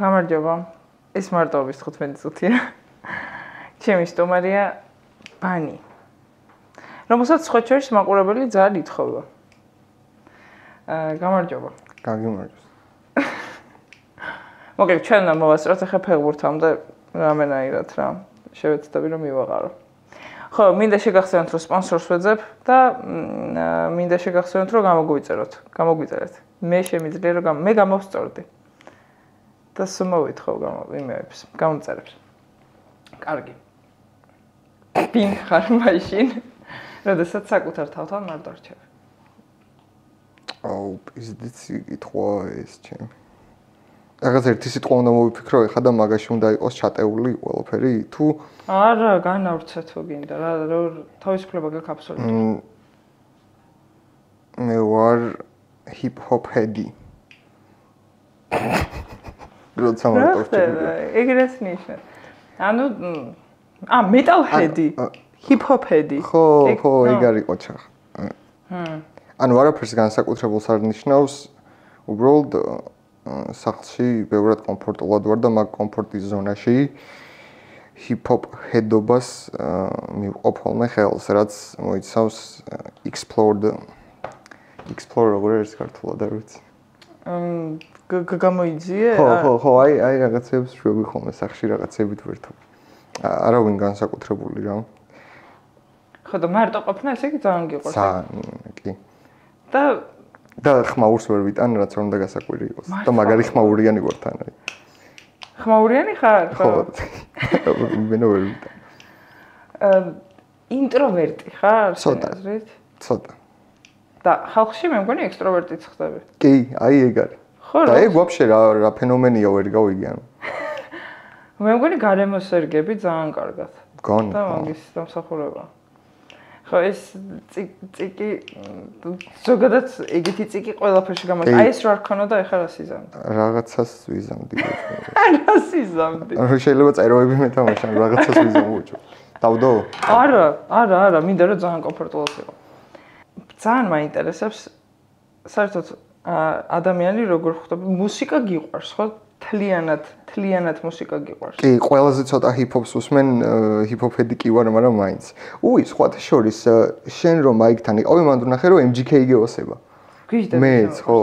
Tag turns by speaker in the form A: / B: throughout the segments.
A: გამარჯობა. ეს მარტოობის 15 წუთია. ჩემი სტუმარია ბანი. რომელსაც სხვა შორის მაყურებელი ძალიან ითხოვა. გამარჯობა.
B: გაგიმარჯოს.
A: მოკლედ ჩვენ მოვასწროთ ახლა ფეხბურთამდე რამენაირად რა. შევეცდები რომ მივაყარო. ხო, მინდა შეგახსენოთ რომ სპონსორს ვეძებ და მინდა შეგახსენოთ რომ გამოგვიწერეთ. მე შემიძლია რომ მე გამოვსწორდი. და სმოვითხოვ იმეებს, გამოწერებს. კარგი. ბინ ხარ მაშინ, როდესაც საკუთარ თავთან მარტო რჩევ.
B: აუ, პიზდიცი კითხვა ეს ჩემი. რაღაც ერთი სიტყვა უნდა მოვიფიქრო ეხლა და მაგაში უნდა იყოს ჩატეული ყველაფერი თუ
A: არა, განავრცეთ თუ გინდა რა თავისუფლება გაქვს აბსოლუტურად.
B: მე ვარ ჰიპ-ჰოპ ჰედი. როცა მარტო
A: ეგრეს ნიშნა. ანუ მეტალ ჰედი, ჰიპ-ჰოპ ჰედი.
B: ხო, ეგ არის ყოჩა. ანუ არაფერს განსაკუთრებულს არ ნიშნავს, უბრალოდ სახლში ბევრად კომფორტულად ვარ და მაგ კომფორტის ზონაში ჰიპ-ჰოპ ჰედობას მივყოფ ხოლმე ხელს, რაც მოიცავს explore როგორ არის ქართულად არ ვიცი.
A: გამოიძიე?
B: ხო, აი რაღაცებს შვები ხოლმე სახში რაღაცებით ვერთო. არავინ განსაკუთრებული რა.
A: ხო და მარტო ყოფნა ესე იგი ძალიან გიყვარს.
B: ძალიან, კი.
A: და
B: ხმაურს ვერ ვიტან, რაც რომ უნდა გასაკვირი იყოს. და მაგარი ხმაურიანი ვარ თან აი.
A: ხმაურიანი ხარ?
B: ხო. მე ვერ ვიტან.
A: ინტროვერტი ხარ?
B: ცოტა.
A: და ხალხში მე მგონი ექსტროვერტიც ხდები.
B: კი, აი ეგ არის.
A: ხო.
B: და ეგ ვაფშე რა ფენომენია ვერ გავიგე ანუ.
A: მე მგონი გარემოსერგები ძალიან კარგად.
B: გონი.
A: და მაგის დამსახურება. ხო ეს ციკი ზოგადად ეგეთი ციკი ყველაფერში გამოდის. აი ეს რა რქონოდა ახლა რა სიზამდი.
B: რაღაცას ვიზამდი.
A: რა სიზამდი.
B: რა შეიძლება წეროები მეთამაშან რაღაცას ვიზამდი. დავდო?
A: არა, მინდა რომ ძალიან კომფორტულად იყო. ძალიან მაინტერესებს საერთოდ ადამიანი როგორ ხვდება მუსიკა გიყვარს ხო? თლიანად მუსიკა გიყვარს.
B: კი, ყველაზე ცოტა ჰიპ-ჰოპს უსმენ, ჰიპ-ჰოპ ჰედი კი ვარ, მაგრამ მაინც. სხვათა შორის შენ რომ მაიკთან იყავი, მანდ ვნახე რომ MGK გეოსება.
A: გიჟდები?
B: მეც, ხო.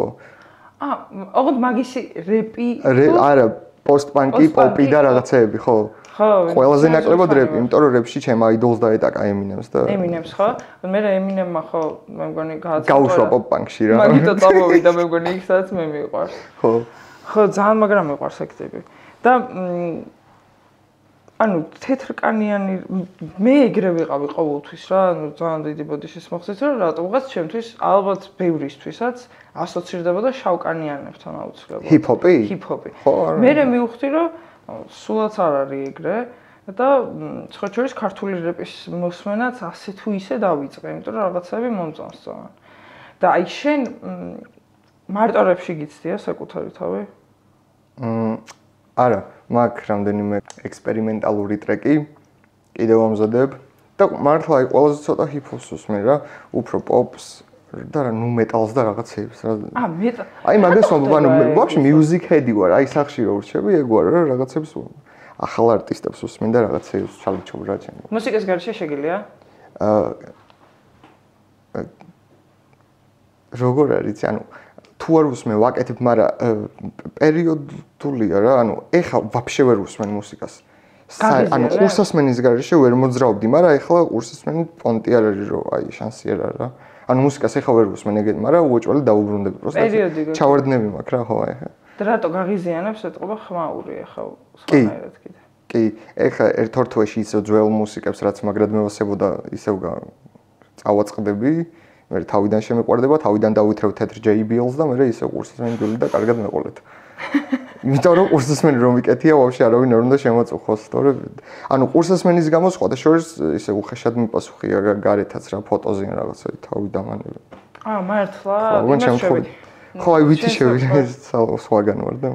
A: ოღონდ მაგისი რეპი?
B: არა, პოსტ-პანკი, პოპი და რაღაცეები, ხო.
A: ხო.
B: ყველაზე ნაკლებად რეპი, იმიტომ რომ რეპში ჩემ აიდოლს დაეტაკა ემინემს და
A: ემინემს ხო? მე რა ემინემმა ხო, მე მგონი გააცნო.
B: გაუშვა პოპ-პანკში რა.
A: მაგითო წამოვიდა მე მგონი იქ სადაც მე მიყვარს.
B: ხო.
A: ხო, ძალიან მაგრამ მიყვარს ეგ ტიპი. და ანუ თეთრკანიანი მე ეგრე ვიყავი ყოველთვის რა, ანუ ძალიან დიდი ბოდიშის მოხდით რომ რატომღაც ჩემთვის ალბათ ბევრისთვისაც ასოცირდებოდა შავკანიანებთან აუცილებლად.
B: ჰიპ-ჰოპი?
A: ჰიპ-ჰოპი.
B: ხო,
A: მე მივხვდი რომ სულაც არ არის ეგრე და სხვა შორის ქართული რეპის მოსმენაც ასე თუ ისე დავიწყე, იმიტომ რომ რაღაცები მომწონს ძალიან. და აი შენ მარტო რეპში გიცდია საკუთარი თავი?
B: არა, მაქვს რამდენიმე ექსპერიმენტალური ტრეკი, კიდევ ამზადებ და მართლა აი ყველაზე ცოტა ჰიპ-ჰოპს უსმენ რა, უფრო პოპს და რა ნუ მეტალს და რაღაცეებს რა.
A: მეტალ.
B: აი მაგას ანუ ვაფშე მიუზიკ ჰედი ვარ, აი სახში რო ვრჩები, ეგ ვარ რა, რაღაცებს ახალ არტისტებს უსმენ და რაღაცეებს ჩალიჩობ რა ჩემი.
A: მუსიკის გარშე შეგიძლია?
B: როგორ არის, ანუ თუ არ უსმენ ვაკეთებ, მაგრამ პერიოდულია რა, ანუ ეხა ვაფშე ვერ უსმენ მუსიკას. ანუ ყურსასმენის გარშე ვერ მოძრაობდი, მაგრამ ეხლა ყურსასმენი პონტი არ არის რომ აი შანსი არ არის რა. ანუ მუსიკას ეხა ვერ უსმენ ეგეთ, მაგრამ უოჭველი დაუბრუნდები პროსტა. ჩავარდნები მაქვს რა, ხო აი ეხა.
A: და რატო გაღიზიანებს ეთყობა ხმაური ეხა სხვანაირად კიდე.
B: კი, ეხა ერთ-ორ თვეში ისევ ძველ მუსიკებს რაც მაგრად მევასებოდა, ისევ წავაწყდები. მე თავიდან შემეყვარდება, თავიდან დავითრევ თეთრ JBL-ს და მე ისე ყურსასმენი გული და კარგად მეყოლეთ. იმიტომ რომ ყურსასმენი რომ ვიკეთია, ვაფშე არავინ არ უნდა შემოწუხოს, თორე ანუ ყურსასმენის გამო სხვა შორის ისე უხეშად მიპასუხია გარეთაც რა ფოტოზე რაღაცა თავი დამანები.
A: მართლა?
B: ხო, აი ვიცი შევიდე სხვაგან ვარ და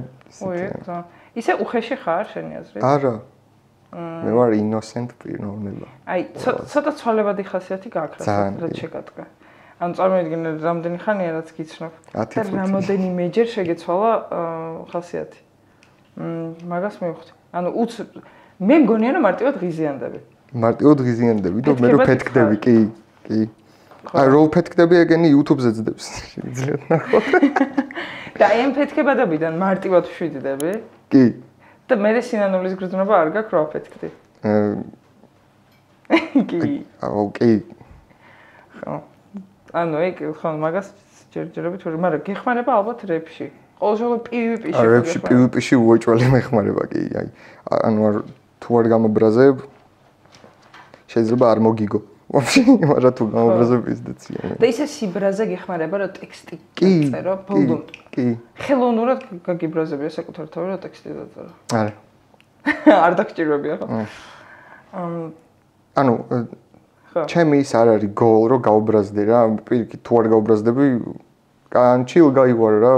A: ისე უხეში ხარ შენი აზრით?
B: არა. მე ვარ innocent პიროვნება.
A: აი, ცოტა ცვალებადი ხასიათი გაქვს რაც შეგატყე. ანუ წარმოიდგინე რამდენი ხანია რაც გიცნობ და რამოდენიმეჯერ შეგეცვალა ხასიათი. მაგას მივხვდი. ანუ მე მგონია რომ მარტივად ღიზიანდები.
B: მარტივად ღიზიანდები და მე რო ფეთქდები, კი. აი რო ფეთქდები ეგენი YouTube-ზე ძდებს. შეიძლება ნახოთ.
A: და ამ ფეთქებადებიდან მარტივად შვიდდები?
B: კი.
A: და მე სინანულის გრძნობა არ გაქვს რო აფეთქდი. კი.
B: ოკეი.
A: ხო. ანუ ეგ ხო მაგას ჯერჯერობით ვერ, მაგრამ გეხმარება ალბათ რეპში. ყოველ შემთხვევაში PvP-ში.
B: რეპში PvP-ში უეჭველი მეხმარება კი. აი ანუ თუ არ გამობრაზებ შეიძლება არ მოგიგო. ვაფშე, მაგრამ თუ გამობრაზებ ისდეცია.
A: და ისე სიბრაზე გეხმარება რომ ტექსტი წერო ბოლომდე.
B: კი.
A: ხელოვნურად გაგიბრაზებია საკუთარ თავი რომ ტექსტი დაწერო.
B: არა.
A: არ დაგჭირვებია ხო?
B: ანუ ჩემი ის არ არის goal რომ გავუბრაზდე რა, პირიქით თუ არ გავუბრაზდები განჩილ გაიგვარ რა.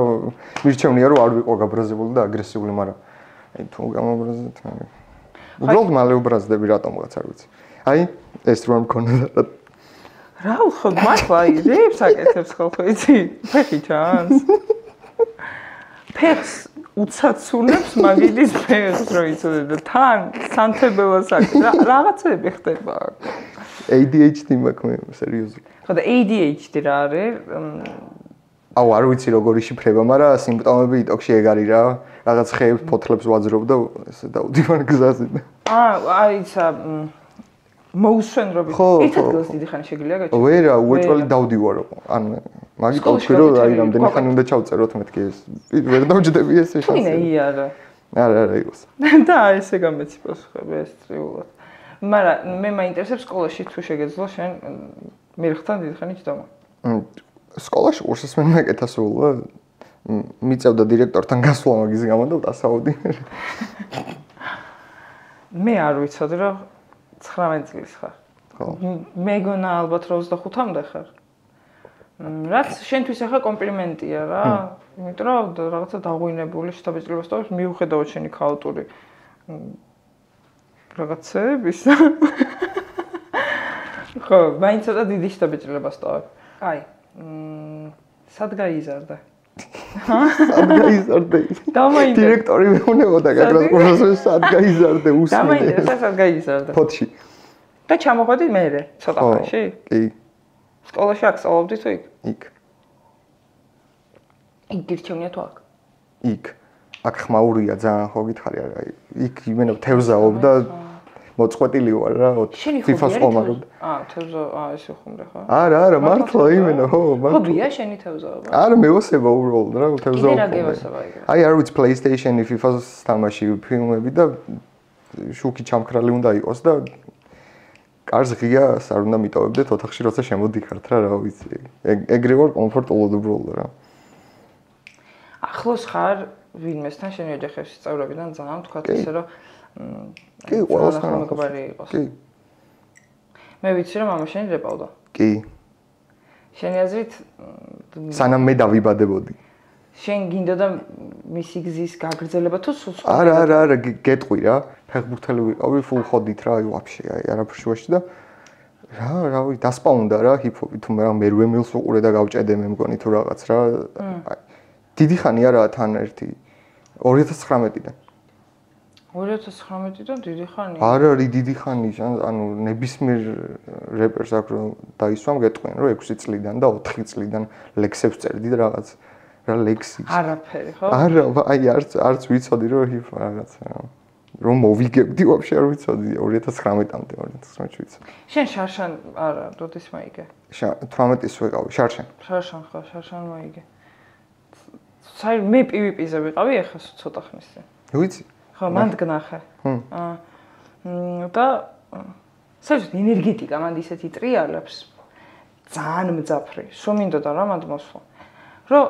B: მირჩევნია რომ არ ვიყო გაბრაზებული და აგრესიული, მაგრამ აი თუ გამობრაზდეთ, უბრალოდ მალე უბრაზდები რატომღაც არ ვიცი. აი ეს რა მქონდა
A: რა ვხოდ მართლა აი რეებს აკეთებს ხოლმე იცი? ფეხი ჩანს. ფეხს უცაცუნებს მაგიდის ფეხს რო იცოდე და თან სანთებელას აკეთებს. რაღაცები ხდება.
B: ADHD მაქვს მე სერიოზულად.
A: ხო და ADHD რა არის?
B: აუ არ ვიცი როგორ იშიფრება, მაგრამ სიმპტომები იტოქში ეგ არის რა. რაღაც ხეებს, ფოთლებს ვაძრობ და ესე დავდივარ გზაზე.
A: აი ისა მოუსვენრობით. ერთ ადგილას დიდი ხანი შეგიძლია გაჩვენო.
B: ვერა, უეჭველი დავდივარო. ან მაგიტოვში რომ აი რამდენი ხანი უნდა ჩავწეროთ მეთქი ეს. ვერ დავჯდები ესე შანსი.
A: ინა იარა.
B: არა იყოს.
A: და ესე გამეცი პასუხები ეს წრიულად. მაგრამ მე მაინტერესებს სკოლაში თუ შეგეძლო შენ მერხთან დიდი ხანი ჯდომა.
B: სკოლაში კურსის მე მეკეთა სულა. მიწევდა დირექტორთან გასვლა მაგის გამო და დასავდი. მე
A: არ ვიცოდი რომ 19 წლის ხარ.
B: ხო.
A: მეგონა ალბათ 25-მდე ხარ. რაც შენთვის ახლა კომპლიმენტია რა. იმიტომ რომ რაღაცა დაღვინებული შთაბეჭდილებას თავს მიუხედავად შენი ქაოტური რაღაცების. ხო, მაინც ცოტა დიდი შთაბეჭდილებას თავს. აი, სად გაიზარდა?
B: სად გაიზარდე?
A: დამაინტერესა.
B: დირექტორი მეუბნებოდა გაგრას პროფესორი სად გაიზარდე უსმენე.
A: დამაინტერესა სად გაიზარდა?
B: ფოთში.
A: და ჩამოხვედი მერე, ცოტა ხანში?
B: კი.
A: სკოლაში აქ სწავლობდი თუ იქ?
B: იქ.
A: იქ გირჩევნია თუ აქ?
B: იქ. აქ ხმაურია ძალიან ხო გითხარი არა. იქ იმენა თევზაობ და მოწყვეტილი ვარ რა, FIFA-ს ხომარობ.
A: თევზა, ესე ხომრე ხო?
B: არა, მართლა იმენა, ხო, მართლა.
A: ჰობია შენი თევზაობა?
B: არა, მეოსება უბრალოდ რა, თევზაობა.
A: კიდე რა გევასება იგივე.
B: აი, არ ვიცი, PlayStation-ი, FIFA-ს თამაში, ფილმები და შუქი ჩამქრალი უნდა იყოს და კარს ღიას არ უნდა მიტოვებდეთ ოთახში, როცა შემოდიხართ რა, რა ვიცი. ეგრე ვარ კომფორტულად უბრალოდ რა.
A: ახლოს ხარ ვინმესთან შენი ოჯახების წევრებიდან ძალიან თქვათ ისე რომ
B: კი, ყველასთან
A: მეგობარი იყოს.
B: კი.
A: მე ვიცი რომ მამა შენი რეპავდა.
B: კი.
A: შენი აზრით
B: სანამ მე დავიბადებოდი.
A: შენ გინდოდა მისი გზის გაგრძელება თუ სულ სხვა?
B: არა, გეტყვი რა. ფეხბურთელი ვიყავი, ფულ ხოდით რა, აი ვაფშე, აი არაფერშუაში და რა ვიცი, დასპაუნდა რა ჰიპ-ჰოპი თუ მე რუემილს უყურე და გავჭედე მე მგონი თუ რაღაც რა. აი დიდი ხანი არა თან ერთი 2019-დან.
A: 2019-დან დიდი ხანი?
B: არ არის დიდი ხანი, ანუ ნებისმიერ რეპერს აქვს რომ დაისვამ გეტყვიან რომ 6 წლიდან და 4 წლიდან ლექსებს წერდი და რაღაც რა ლექსი.
A: არაფერი ხო?
B: არა, აი არც ვიცოდი რომ ჰიპ რაღაცა რომ მოვიგებდი ვაფშე არ ვიცოდი 2019-მდე 2019-ში ვიცოდი.
A: შენ შარშან არა, როდის მოიგე?
B: 18-ის ვიყავი, შარშან.
A: შარშან ხო, შარშან მოიგე. საერთოდ მე PvP-ზე ვიყავი ახლა ცოტა ხნის წინ.
B: ვიცი.
A: ხო, მანდ გნახე. და საერთოდ ენერგეტიკა მანდ ისეთი ტრიალებს ძალიან მძაფრი. სულ მინდოდა რა მანდ მოსვლა. რომ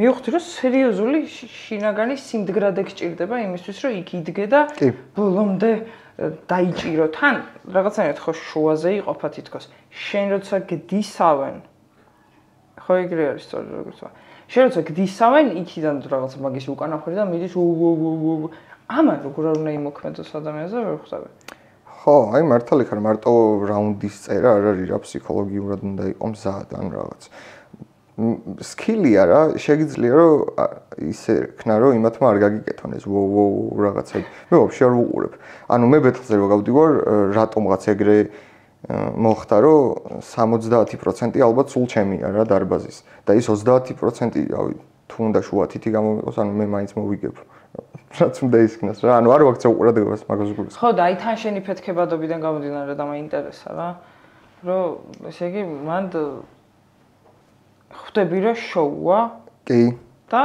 A: მივხვდი რომ სერიოზული შინაგანი სიმდგრადე გჭირდება იმისთვის რომ იქ იდგე და ბოლომდე დაიჭირო. თან რაღაცნაირად ხო შუაზე იყოფა თითქოს. შენ როცა გდისავენ ხო ეგრე არის სწორედ როგორც ვარ. შენ როცა გდისავენ იქიდან რაღაც მაგის უკან ახვრი და მიდის ამან როგორ არ უნდა იმოქმედოს ადამიანზე ვერ ხვდები.
B: ხო, აი მართალი ხარ, მარტო რაუნდის წერა არ არის რა ფსიქოლოგიურად უნდა იყოს მზად ან რაღაც. სკილია რა, შეგიძლია რომ ისე ხნა რომ იმათმა არ გაგიკეთონ ეს რაღაცები. მე ვაფშე არ ვუყურებ. ანუ მე ბეთლზე რო გავდივარ, რატომღაც ეგრე მოხდა რომ 70% ალბათ სულ ჩემია რა დარბაზის და ის 30% რავი თუ უნდა შუა თითი გამომიყოს, ანუ მე მაინც მოვიგებ. რაც უნდა ისქნას რა, ანუ არ ვაქცე უყურადღებას მაგას გულს.
A: ხო და აი თან შენი ფეთქებადობიდან გამომდინარე და მაინტერესა რა, რომ ესე იგი მან ხვდები რა შოუა?
B: კი.
A: და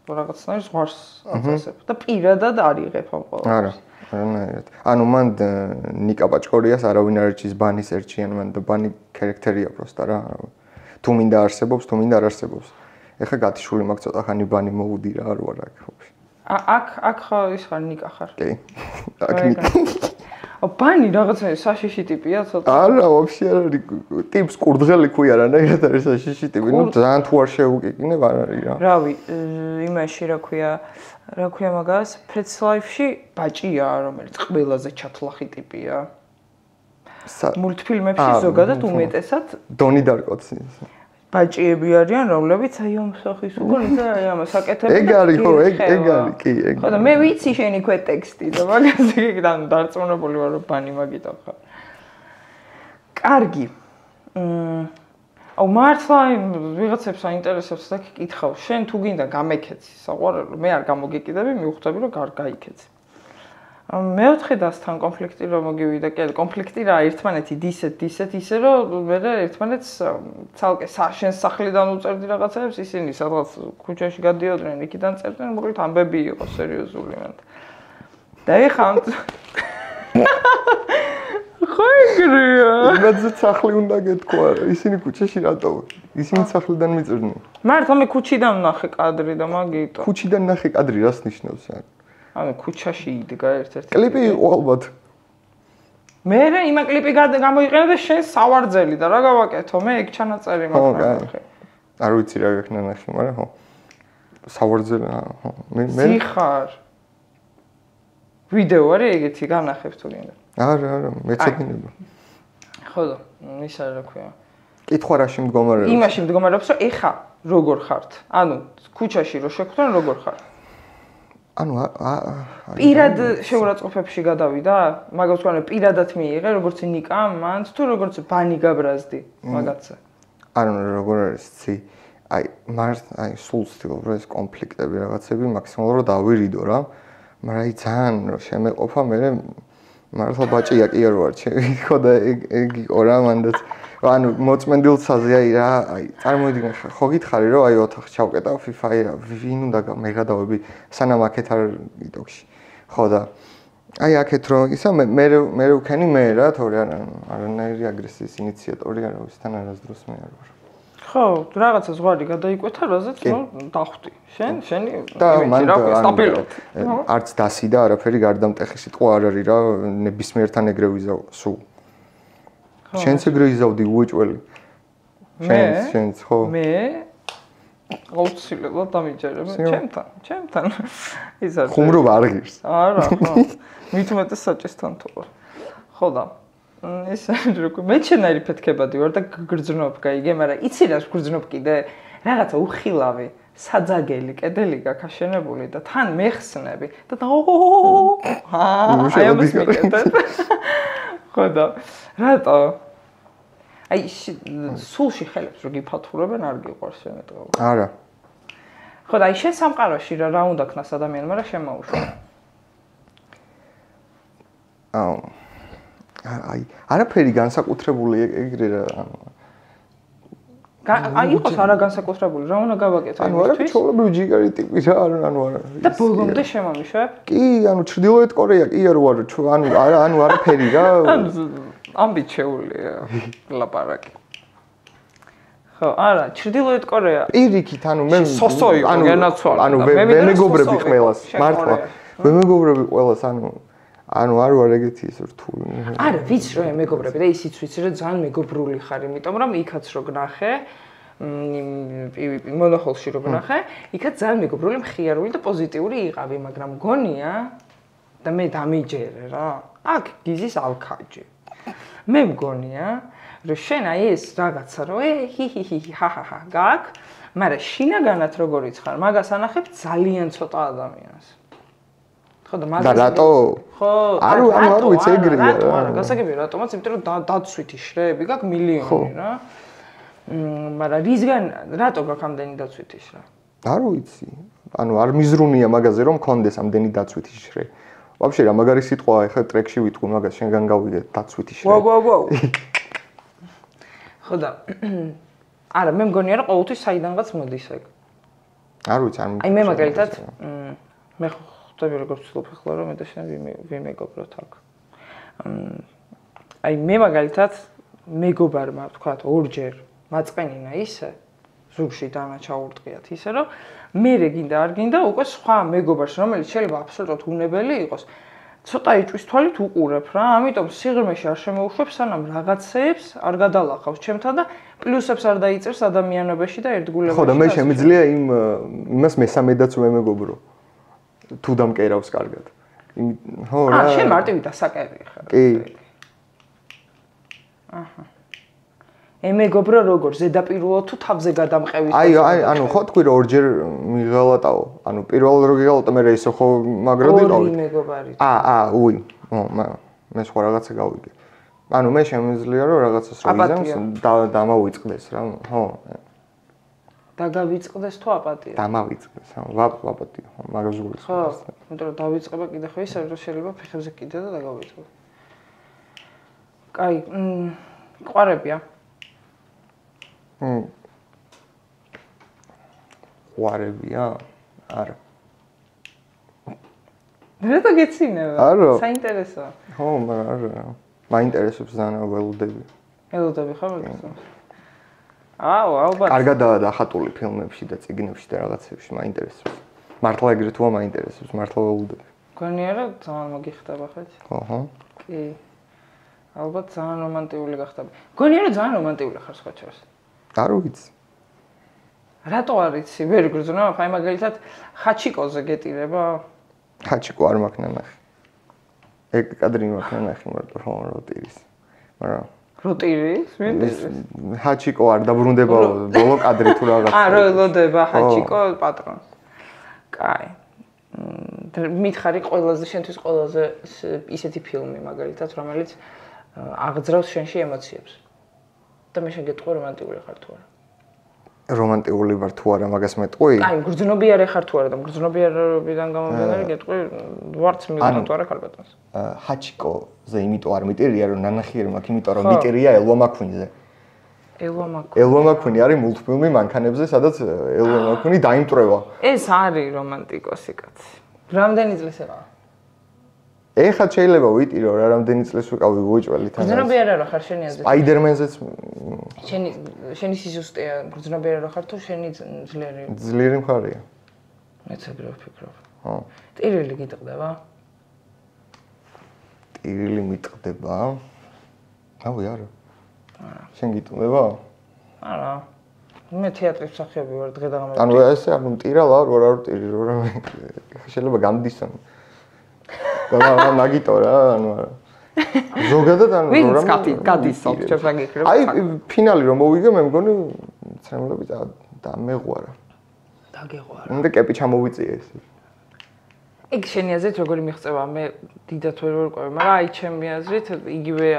A: რაღაცნაირ ზღვარს აწესებ და პირადად არიღებ ამ ყველას.
B: არა, არანაირად. ანუ მან ნიკა პაჭკორიას არავინ არ ერჩის ბანის ერჩიან მან და ბანი ქარაქტერია პროსტა რა. თუ მინდა არსებობს, თუ მინდა არ არსებობს. ეხა გათიშული მაქვს ცოტა ხანი ბანი მოუდი რა, არ ვარ აქ.
A: აქ ხო ის ხარ ნიკა ხარ.
B: კი. აქ ნიკა.
A: ბანი რაღაცა საშიში ტიპია ცოტა.
B: არა, ვაფშე არ არის. ტიპს კურდღელი ქვია რანაირად არის საშიში ტიპი. ნუ ძალიან თუ არ შეუკიკინებ არ არის რა.
A: რავი, იმაში რა ქვია მაგას? Pets Life-ში ბაჭია, რომელიც ყველაზე ჩათლახი ტიპია. მულტფილმებში ზოგადად უმეტესად
B: დონი დარკოცი.
A: ბაჭიები არიან, რომლებიც აი ამ სახის უკან და აი ამას აკეთებენ.
B: ეგ არის ხო, ეგ არის, კი, ეგ.
A: ხო და მე ვიცი შენი ქვე ტექსტი და მაგაზე იქიდან დარწმუნებული ვარ რომ ბანი მაგითო ხარ. კარგი. აუ მართლა ვიღაცებს აინტერესებს და კითხავ, შენ თუ გინდა გამეკეცი საყვარელო, მე არ გამოგეკიდები, მივხვდები რომ გაიკეცი. მეოთხე დასთან კონფლიქტი რომ მოგივიდა, კი, კონფლიქტი რა ერთმანეთი დისეთ ისე რომ მე ერთმანეთს ცალკე შენს სახლიდან უწერდი რაღაცებს, ისინი სადღაც ქუჩაში გადიოდნენ, იქიდან წერდნენ, მოკლედ ამბები იყო სერიოზული მანდ. და ეხლა ხო ეგრეა.
B: იმაზე სახლი უნდა გეთქვა, ისინი ქუჩაში რატო? ისინი სახლიდან მიწერდნენ.
A: მართლა მე ქუჩიდან ნახე კადრი და მაგიტო.
B: ქუჩიდან ნახე კადრი რას ნიშნავს ან?
A: ანუ ქუჩაში იდგა ერთ-ერთი.
B: კლიპი იყო ალბათ.
A: მე იმა კლიპი გამოიყენა და შენ სავარძელი და რა გავაკეთო? მე ეგ ჩანაწერი მაქვს ნახე.
B: არ ვიცი რა გექნა ნახე, მაგრამ ხო. სავარძელი, ხო. მე
A: ხარ. ვიდეო არის ეგეთი განახებ თუ გინდა.
B: არა, მეცოდინება.
A: ხო და ისა რა ქვია.
B: კითხვა რაში მდგომარეობს?
A: იმაში მდგომარეობს, რომ ეხა როგორ ხართ? ანუ ქუჩაში რო შეხვდნენ როგორ ხარ?
B: ანუ
A: პირად შეურაცხყოფებში გადავიდა? მაგას ვთქვი, პირადად მიიღე, როგორც ნიკამ, მანდ თუ როგორც ბანი გაბრაზდი მაგაცა.
B: ანუ როგორ არის ცი? აი სულ ვცდილობ ეს კონფლიქტები რაღაცები მაქსიმალურად დავირიდო რა. მაგრამ აი ძალიან რომ შემეყოფა მე მართლა ბაჭია კი არ ვარ ჩემი ხო და ეგ იყო რა მანდაც ანუ მოწმენდილსაზე აი რა აი წარმოვიდგინე ხო გითხარი რომ აი ოთახს ჩავკეტავ FIFA-ი რა ვინ უნდა მე გადავები სანამ აქეთ არ იტოქში ხო და აი აქეთ რომ ისა მე ვქენი მე რა თორე არანაირი აგრესიის ინიციატორი არ ვისთან არასდროს მე არ ვარ
A: ხო რაღაცა ზღვარი გადაიკვეთა რაზეც ნუ დახვდი შენი
B: და მან არც დასი და არაფერი გარდამტეხი სიტყვა არ არის რა ნებისმიერთან ეგრე ვიზავ სულ შენც ეგრე იზავდი უეჭველი შენც ხო
A: მე აუცილებლად დამიჯერებ ჩემთან ის არის
B: ხუმრობა არ ღირს
A: არა ხო მით უმეტეს საჭესთან თუ ხო და ეს როგორ მე ჩენაირი ფეთქებადი ვარ და გგრძნობ გაიგე, მაგრამ იცი რას გგრძნობ კიდე? რაღაცა უხილავი, საძაგელი, კედელი გაქვს აშენებული და თან მეხსნები და აი ამას მიკეთებ. ხო და რატო? აი სულში ხელებს რო გიფათურებენ არ გიყვარს შემეტყობა.
B: არა.
A: ხო და აი შენ სამყაროში რა უნდა ქნას ადამიანმა რა შემოუშვა?
B: აუ აი არაფერი განსაკუთრებული ეგრე რა
A: აი იყოს არა განსაკუთრებული რა უნდა გავაკეთო
B: ანუ არა ჩოლებრივი ჯიგარი ტიპი რა ანუ არა
A: და ბოლომდე შემომიშვებ?
B: კი ანუ ჩრდილოეთ კორეა კი არ ვარ ანუ არაფერი რა
A: ამბიჩეულია ლაპარაკი ხო არა ჩრდილოეთ კორეა
B: პირიქით ანუ მე
A: სოსო იყო განაცვალა
B: ანუ მე მეგობრები ყველას მართლა მე მეგობრები ყველას ანუ არ ვარ ეგეთი ის რთული.
A: არა, ვიცი რომ მეგობრები და ისიც ვიცი რომ ძალიან მეგობრული ხარ, იმიტომ რომ იქაც რო გნახე, მონახულში რო გნახე, იქაც ძალიან მეგობრული, მხიარული და პოზიტიური იყავი, მაგრამ მგონია და მე დამიჯერე რა. აქ გიზის ალქაჯი. მე მგონია რომ შენ აი ეს რაღაცა რომ ჰაჰაჰა გაკ, მაგრამ შინაგანად როგორიც ხარ, მაგას ანახებ ძალიან ცოტა ადამიანს. ხო და მაგას
B: რატო?
A: ხო,
B: არ ვიცი ეგრეა რა.
A: არა, გასაგებია რატომაც, იმიტომ რომ დაცვითი შრეები გაქვს მილიონი რა. მაგრამ რისგან რატო გაქვს ამდენი დაცვითი შრე?
B: არ ვიცი. ანუ არ მიზრუნია მაგაზე რომ მქონდეს ამდენი დაცვითი შრე. ვაფშე რა მაგარი სიტყვა ახლა ტრეკში ვიტყვი მაგას შენგან გავიგე დაცვითი შრე.
A: ვაუ. ხო და არა, მე მგონია რომ ყოველთვის საიდანღაც მოდის ეგ.
B: არ ვიცი,
A: აი მე მაგალითად მე ხვდები როგორც ვცდილობ ახლა რომ მე და შენ ვიმეგობროთ აქ. აი მე მაგალითად მეგობარმა თქვა ორჯერ მაწყენინა ისე ზურგში დანა ჩაურტყიათ ისე რომ მე გინდა არ გინდა უკვე სხვა მეგობარს რომელიც შეიძლება აბსოლუტურად უნებელი იყოს ცოტა იჭვის თვალით უყურებ რა ამიტომ სიღრმეში არ შემოუშვებ სანამ რაღაცეებს არ გადალახავს ჩემთან და პლუსებს არ დაიწერს ადამიანობაში და ერთგულებაში
B: ხო და მე შემიძლია იმას მესამედაც ვემეგობრო თუ დამკერავს კარგად ხო რა
A: შენ მარტივი დასაკერი ხარ
B: კი
A: აჰა ემეგობრო როგორ ზედაპირულად თუ თავზე გადამყევით
B: აი ანუ ხო თქვი რომ ორჯერ მიღალატაო ანუ პირველ რო გიღალატა მე ისე ხო მაგრად იყავი
A: ორი მეგობარი
B: უი მე სხვა რაღაცა გავიგე ანუ მე შემიძლია რომ რაღაცას რო იზამს დამავიწყდეს რა ხო
A: დაგავიწყდეს თუ აპატია
B: დამავიწყდეს აპატია ხო მაგას გულს
A: ხო იმიტომ რომ დავიწყება კიდე ხო ისე რომ შეიძლება ფეხებზე კიდე და დაგავიწყო კაი ყვარებია
B: ყვარებია? არა.
A: რატო გეცინება? საინტერესოა.
B: ხო, მაგრამ არა. მაინტერესებს ძალიან ველოდები.
A: ველოდები ხარ მაგას? ალბათ.
B: კარგადაა დახატული ფილმებში და წიგნებში და რაღაცებში მაინტერესებს. მართლა ეგრე თუა მაინტერესებს, მართლა ველოდები.
A: გონია რომ ძალიან მოგიხდება ხო?
B: ხო.
A: კი. ალბათ ძალიან რომანტიკული გახდება. გონია რომ ძალიან რომანტიკული ხარ სხვა ჩავს.
B: არ ვიცი.
A: რატო არ იცი? ვერ გრძნობ, აი მაგალითად ხაჩიკოზე გეტირება?
B: ხაჩიკო არ მაქვს ნახი. ეგ კადრი მაქვს ნახი მარტო ხო როტირის. მაგრამ
A: როტირის?
B: ხაჩიკო არ დაბრუნდებაო ბოლო კადრი თუ რაღაცა.
A: როლოდება ხაჩიკო პატრონს. კაი. მითხარი ყველაზე შენთვის ყველაზე ისეთი ფილმი მაგალითად რომელიც აღძრავს შენში ემოციებს. და მე შეგეტყვი რომანტიკული ხარ თუ არა?
B: რომანტიკული ვარ თუ არა, მაგას მეტყვი?
A: აი, გრძნობიარე ხარ თუ არა და გრძნობიარობიდან გამომდინარე გეტყვი ვარც მივიღო თუ არა ქალბატონს.
B: ხაჩიკოზე იმიტომ არ მიტირია, რომ ნანახიერი მაქვს, იმიტომ რომ მიტირია ელვა მაქვინზე. ელვა მაქვინი არის მულტფილმი მანქანებზე, სადაც ელვა მაქვინი დაიმტვრევა.
A: ეს არის რომანტიკოსი კაცი. რამდენი წლის ეყავა?
B: ეხლა შეიძლება ვიტირო რა რამდენი წელს ვიყავი უეჭველი თან.
A: გრძნობიარე რა ხარ შენი აზრით?
B: სპაიდერმენზეც
A: შენი სიზუსტეა გრძნობიარე რა ხარ თუ შენი ძლიერი?
B: ძლიერი მხარია.
A: მეც ეგრე ვფიქრობ.
B: ხო.
A: ტირილი გიტყდება?
B: ტირილი მიტყდება? რავი არა. შენ გიტყდება?
A: არა. მე თეატრის მსახიობი ვარ დღე და ღამე.
B: ანუ ესე არ მტირა ვარ არ ვტირი რა შეიძლება გამდისონ. და მაგიტო რა ანუ არა. ზოგადად ანუ
A: რა გადისობ ჩვენ გიქრებ.
B: აი ფინალი რომ მოვიგე მე მგონი ცემლები და მეღვარა.
A: დაგეღვარა.
B: უნდა კეპი ჩამოვიწიე ეს.
A: ეგ შენი აზრით როგორი მიღწევა? მე დიდად ვერ ვარკვევი, მაგრამ აი ჩემი აზრით იგივე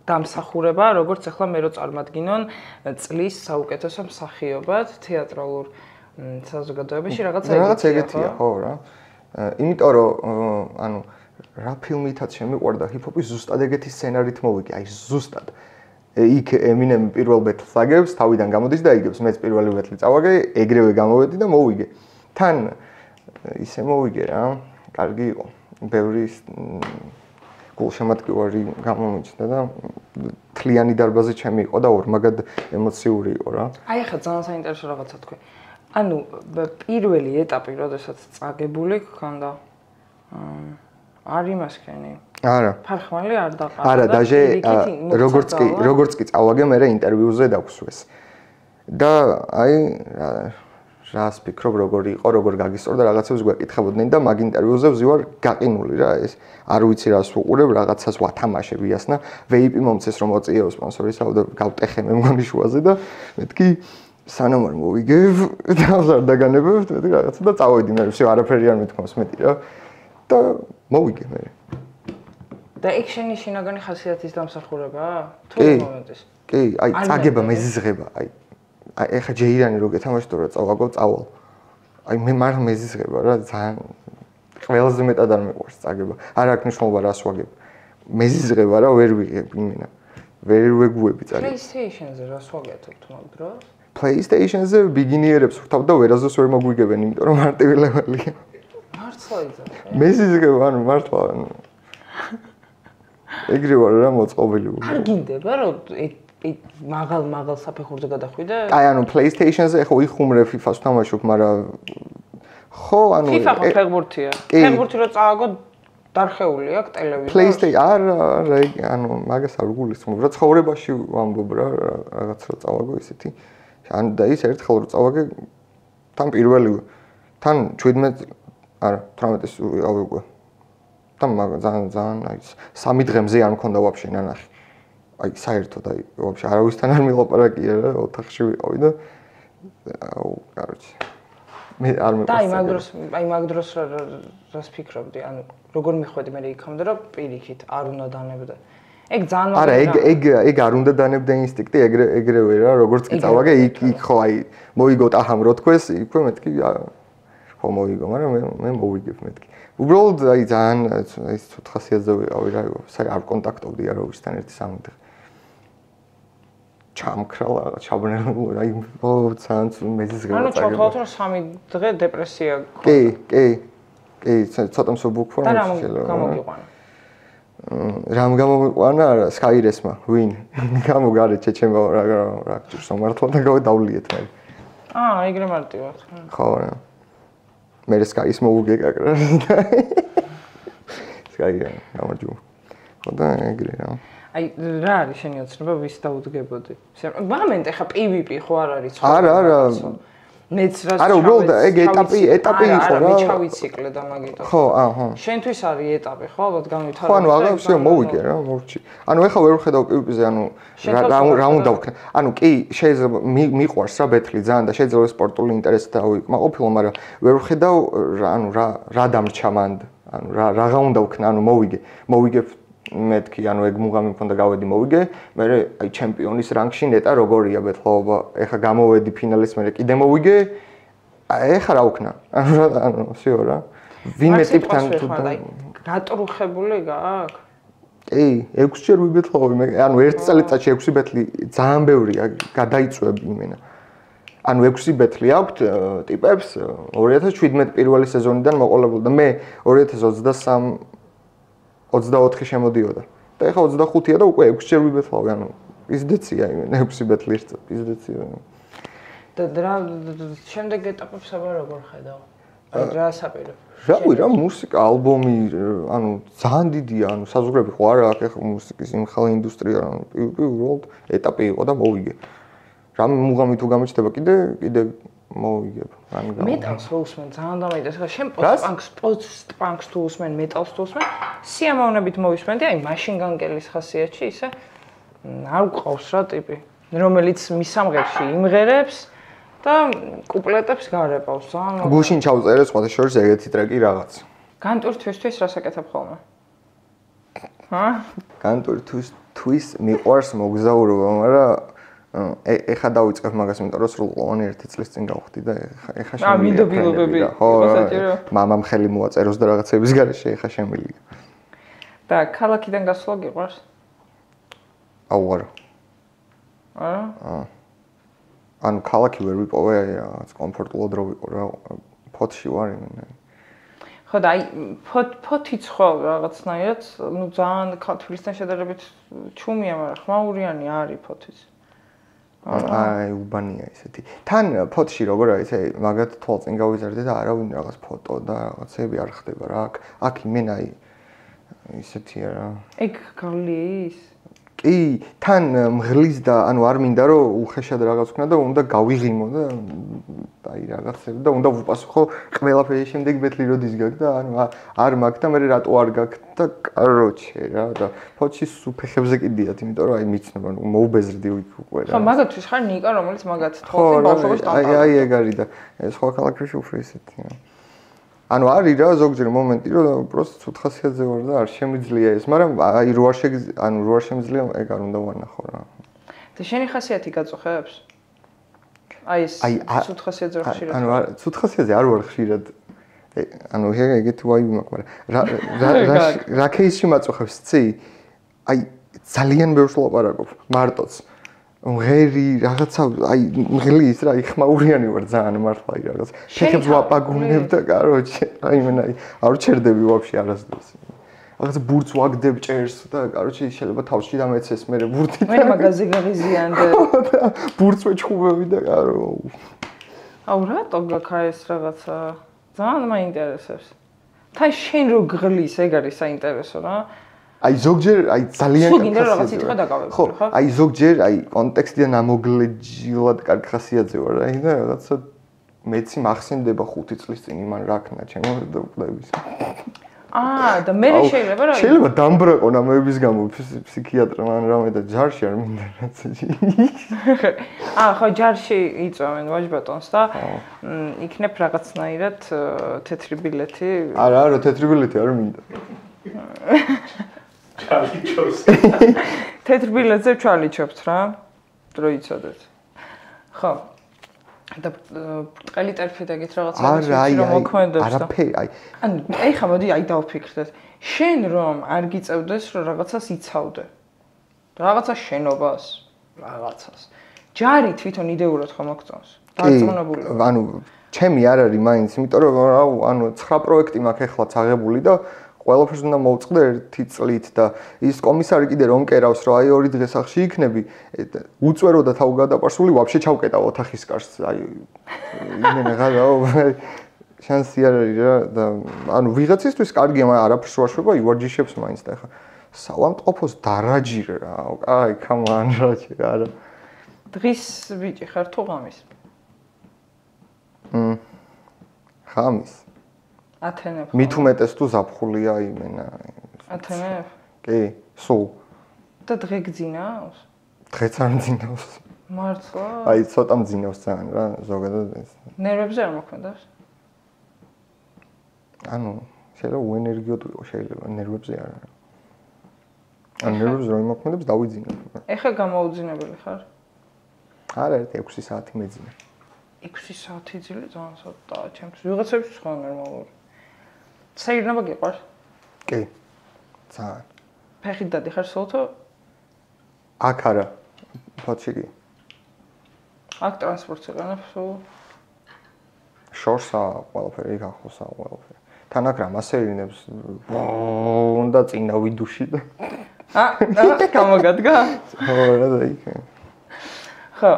A: დამსახურება, როგორც ახლა მე რო წარმადგინონ წლის საუკეთესო მსახიობად თეატრალურ საზოგადოებაში
B: რაღაცა ეგეთია, ხო რა. იმიტომ რომ ანუ რა ფილმითაც შემიყვარდა ჰიპ-ჰოპი ზუსტად ეგეთი სცენარით მოვიგე, აი ზუსტად. იქ ემინემი პირველ ბეთლს აგებს, თავიდან გამოდის და იგებს, მეც პირველი ბეთლი წავაგე, ეგრევე გამოვედი და მოვიგე. თან ისე მოვიგე რა, კარგი იყო. ბევრი გულშემატკივარი გამომიჩნდა და თლიანი დარბაზი ჩემი იყო და ორმაგად ემოციური იყო რა.
A: აი ახლა ძალიან საინტერესო რაღაცა თქვი. ანუ პირველი ეტაპი, როდესაც წაგებული გქონდა არ იმასქენი.
B: არა.
A: ფარხმალი არ დაყარა.
B: არა, დაჟე როგორც კი წავაგე მე ინტერვიუზე დაგხვსვეს. და აი რას ფიქრობ, როგორი იყო, როგორ გაგისწორდა რაღაცებს გვეკითხებოდნენ და მაგ ინტერვიუზე ვზივარ გაყინული რა ეს. არ ვიცი რას ვუყურებ, რაღაცას ვათამაშებ იასნა. ვეიპი მომწეს რომ მოწიეო სპონსორისა და გავტეხე მე მგონი შუაზე და მეთქი სანამ არ მოვიგებ, თავს არ დაგანებებ, მეთქი რაღაცა და წავედი მე, всё არაფერი არ მithmos მეტი რა. და მოვიგე მე.
A: და ეგ შენი შინაგანი ხასიათის დამსახურებაა? თუ მომენტის.
B: კი, აი წაგება მეზიზღება, აი ეხა ჯეირანი რო გეთამაშო რა წავაგო წავალ. აი მე მარ მეზიზღება რა ძალიან ყველაზე მეტად არ მეყვარს წაგება. არ აქვს მნიშვნელობა რას ვაგებ. მეზიზღება რა ვერ ვიღებ იმენა. ვერ ვეგუები წაგება.
A: PlayStation-ზე რას ვაგეთობ თუ მაგ დროს?
B: PlayStation-ზე ბიგინიერებს ვთავ და ვერაზოს ვერ მოგვიგებენ, იმიტომ რომ მარტივი ლეველია.
A: მართლა იზა.
B: მეზიზღება ანუ მართლა ანუ ეგრე ვარ რა მოწყობილი.
A: არ გინდება რომ მაღალ საფეხურზე გადახვიდე?
B: აი ანუ PlayStation-ზე ხო იხუმრე FIFA-ს თამაშობ, მაგრამ ხო ანუ
A: FIFA ხო ფეხბურთია. ფეხბურთი რო წააგო დარხეული აქვს ტელევიზორში.
B: PlayStation არა ანუ მაგას არ გულისხმობ რა ცხოვრებაში ვამბობ რა რაღაც რო წავაგო ისეთი. ან და ის ერთხელ რო წავაგე თან პირველივე თან 17 არა 18-ის ავიგვე. თან ძალიან აი 3 დღემზე არ მქონდა ვაფშე ნანახი. აი საერთოდ აი ვაფშე არავისთან არ მილაპარაკია რა ოთახში ვიყავი და აუ კაროჩი მე არ მეყვარს.
A: და აი მაგ დროს რას ფიქრობდი? ანუ როგორ მიხვედი მე იქამდე რომ პირიქით არ უნდა დანებდე. ეგ ძალიან
B: არა ეგ არ უნდა დანებდე ინსტინქტი ეგრევე რა როგორც კი წავაგე იქ ხო აი მოიგო ტაჰამ რო თქვეს იქვე მეთქი ხო მოიგო მაგრამ მე მოვიგებ მეთქი. უბრალოდ აი ძალიან ის ცოტ ხასიათზე ვიყავი რა არ კონტაქტობდი არავისთან ერთი 3 დღე. ჩამქრალა ჩაბრუნებული აი ძალიან მეზიზღება
A: წაგება. ანუ ჩავთვალოთ რომ 3 დღე დეპრესია გქონდა.
B: კი ცოტა მსუბუქ ფორმაში
A: შეიძლება. და რა გამოგიყვანა?
B: რამ გამომიყვანა არა Skyres-მა win გამოგარე ჩეჩემო რა გჭირს მართლა და გავდავლიეთ მე.
A: ეგრე მარტივად.
B: ხო რა. მე Skyres მოვუგეკაკრა. Sky გამარჯობა. ხო და ეგრე რა.
A: აი რა არის შენი ოცნება ვის დაუდგებოდი? მომენტ ეხა PvP ხო არ არის
B: ხო? არა.
A: მეც რა
B: არა უბრალოდ ეგ ეტაპი იყო რა.
A: მე ჩავიციკლე და მაგიტო.
B: ხო, აჰა.
A: შენთვის არის ეტაპი ხო? ალბათ განვითარება.
B: ხო, ანუ აღარ всё მოვიგე რა, მოვჭი. ანუ ეხა ვერ ვხედავ PvP-ზე, ანუ რა უნდა ვქნა. ანუ კი, შეიძლება მიყვარს რა ბეთლი ძალიან და შეიძლება სპორტული ინტერესი დავიკმაყოფილო, მაგრამ ვერ ვხედავ ანუ რა დამრჩა მან. ანუ რა უნდა ვქნა, ანუ მოვიგებ მეთქი, ანუ ეგ მუღამი მქონდა გავედი მოვიგე, მე აი ჩემპიონის რანგში ნეტა როგორია ბეთლაობა. ეხა გამოვედი ფინალის მერე კიდე მოვიგე. ეხა რა ვქნა? ანუ всё რა. ვინმე ტიპთან თუ
A: გატრუხებული გააქვს?
B: კი, 6 ჯერ ვიბეთლავი მე. ანუ ერთ წელიწადში 6 ბეთლი ძალიან ბევრია, გადაიწვევ იმენა. ანუ 6 ბეთლი აქვთ ტიპებს 2017 პირველი სეზონიდან მოყოლებული და მე 2023-24 შემოდიოდა. და ეხა 25-ია და უკვე 6 ჯერ ვიბეთლავი, ანუ პიზდეცია იმენა 6 ბეთლი ერთ პიზდეცია.
A: და რა შემდეგ ეტაპებს აბა როგორ ხედავ? აი რა საპირე?
B: რავი რა მუსიკა, ალბომი, ანუ ძალიან დიდია, ანუ საზღვრები ხო არა აქ ეხა მუსიკის იმ ხალ ინდუსტრია, ანუ უბრალოდ ეტაპი იყო და მოვიგე. რა მუღამი თუ გამიჩნდება კიდე მოვიგებ.
A: მეტალს რო უსმენ ძალიან დამაიტეს ხა შენ პოსტ-პანკს თუ უსმენ, მეტალს თუ უსმენ, სიამოვნებით მოვისმენდი, აი Machine Gun Kelly-ის ხასიათში ისე არ გვყავს რა ტიპი, რომელიც მის სამღერში იმღერებს და კუპლეტებს გარებავს ძალიან.
B: გუშინ ჩავწერე სხვათა შორის ეგეთი ტრეკი რაღაც.
A: განტვირთვისთვის რას აკეთებ ხოლმე?
B: განტვირთვისთვის მიყვარს მოგზაურობა, მაგრამ ეხა დავიწყებ მაგას, იმიტომ რომ სრულყოვანი 1 წლის წინ გავხდი და ეხა შემიძლია.
A: მინდობილობები
B: იყო. მამამ ხელი მოაწეროს და რაღაცების გარეშე ეხა შემიძლია.
A: და ქალაქიდან გასვლა გიყვარს?
B: აუ არა. ანუ ქალაქი ვერ ვიპოვე, რაღაც კომფორტულად რო ვიყო რა, ფოთში ვარ იმენა.
A: ხო და აი ფოთიც ხო რაღაცნაირად, ну ძალიან თბილისთან შედარებით ჩუმია, მაგრამ ხმაურიანი არის ფოთიც.
B: აი უბანია ისეთი. თან ფოთში როგორ არის, მაგათ თვალწინ გავიზარდე და არავინ რაღაც ფოტო და რაღაცები არ ხდება რა. აქ იმენა ისეთია რა.
A: ეგ გავლის?
B: კი, თან მღლის და ანუ არ მინდა რომ უხეშად რაღაც ვქნა და უნდა გავიღიმო და აი რაღაცები და უნდა ვუპასუხო ყველაფერი შემდეგ ბეთლი როდის გაქვს და ანუ არ მაქვს და მე რატო არ გაქვს და კაროჩე რა და ფოჩის უფეხებზე კიდიათ, იმიტომ რომ აი მიცნობა მოუბეზრდი იქ უკვე რა.
A: ხო, მაგათთვის ხარ ნიკა, რომელიც მაგათ თხოვს ბავშვობაში
B: ტანტა. აი ეგ არის და სხვა ქალაქებში უფრო ისეთია. ანუ არის რა ზოგჯერ მომენტი რომ просто ცუდ ხასიათზე ვარ და არ შემიძლია ეს, მაგრამ აი რო არ შემიძლია ეგ არ უნდა ვანახო რა.
A: და შენი ხასიათი გაწუხებს? აი ეს ცუდ ხასიათზე ვარ ხშირად.
B: ანუ ცუდ ხასიათზე არ ვარ ხშირად. ანუ ეგეთი ვაიბი მაქვს, მაგრამ რა кейსში მაწუხებს ცი? აი ძალიან ბევრს ვლაპარაკობ მარტოც. ღერი რაღაცა აი მღლის რა იხმაურიანი ვარ ძალიან მართლა აი რაღაც შეხებს ვაპაგუნებ და კაროჩე აი მე არ ჩერდები ვაფშე არასდროს რაღაც ბურთს ვაგდებ ჭერს და კაროჩე შეიძლება თავში დამეცეს მე ბურთი
A: მე მაგაზე გაღიზიანდე
B: ბურთს ვეჩხუბები და კარო
A: აუ რატო გაქა ეს რაღაცა ძალიან მაინტერესებს თან შენ რო გღლის ეგ არის საინტერესო რა
B: აი ზოგჯერ აი ძალიან
A: კარგი ხასიათია. რაღაც სიტყვა დაგავებული,
B: ხო? აი ზოგჯერ აი კონტექსტიდან ამოგლეჯილად კარგი ხასიათზე ვარ, აი და რაღაცა მეცი მახსენდება 5 წლის წინ იმან რა ქნა ჩემო და უყდების.
A: და მე შეიძლება რა
B: შეიძლება დამბრაყო ნამების გამო ფსიქიატრმა ან რამე და ჯარში არ მინდა რაც.
A: ხო ჯარში იწვევენ ვაჟბატონს და იქნებ რაღაცნაირად თეთრი ბილეთი.
B: არა, თეთრი ბილეთი არ მინდა.
C: ჩალიჩობს.
A: თეთრ ბილეთზე ჩალიჩობთ რა. დრო იცოდეთ. ხო. და ბრტყელი ტერფი და გით რაღაცა რომ მოქმედებს და
B: არაფერი აი.
A: ანუ ეხა მოდი აი დავფიქრდეთ. შენ რომ არ გიწევდეს რომ რაღაცას იცავდე. რაღაცა შენობას, რაღაცას. ჯარი თვითონ იდეურად ხომ მოგწონს? დარწმუნებული.
B: ანუ ჩემი არ არის მაინც, იმიტომ რომ ანუ 9 პროექტი მაქვს ეხლა წაღებული და ყველაფერს უნდა მოვწყდე 1 წლით და ის კომისარი კიდე რომ კერავს რომ აი 2 დღე სახში იქნები უწვერო და თავ გადაპარსული ვაფშე ჩავკეტავ ოთახის კარს აი იმენა გადაო შანსი არ არის რა და ანუ ვიღაცისთვის კარგია მაგრამ არაფერს ვაშვება ივარჯიშებს მაინც და ხა საავადმყოფოს დარაჯირე რა აი კამან რა
A: დღის ბიჭი ხარ თუ ღამის
B: ღამის
A: ათენებ.
B: მით უმეტეს თუ ზაფხულია იმენა.
A: ათენებ?
B: კი, სულ.
A: და დღე გძინავს?
B: დღეც არ მძინავს.
A: მართლა?
B: აი, ცოტა მძინავს ძალიან რა, ზოგადად ეს.
A: ნერვებზე არ მოქმედებს?
B: ანუ, შეიძლება უენერგიოდ ვიყო, შეიძლება ნერვებზე არ. ან ნერვებზე რომ მოქმედებს, დავიძინებ.
A: ეხა გამოუძინებელი ხარ?
B: არა, 6 საათი მეძინა.
A: 6 საათი ძილი ძალიან ცოტაა, ჩემთვის ვიღაცებს სხვა ნორმალური. საერთოდ გიყვარს?
B: კი. ძალიან.
A: ფეხით დადიხარ სოლთო?
B: აქ არა. ფოთში კი.
A: აქ ტრანსპორტს იყენებ სულ?
B: შორსა ყველაფერი გახოსა ყველაფერი. თან აქ რა მასერინებს უნდა წინა ვიდუში და
A: გამოგადგა?
B: ხო, რა და იქ.
A: ხო,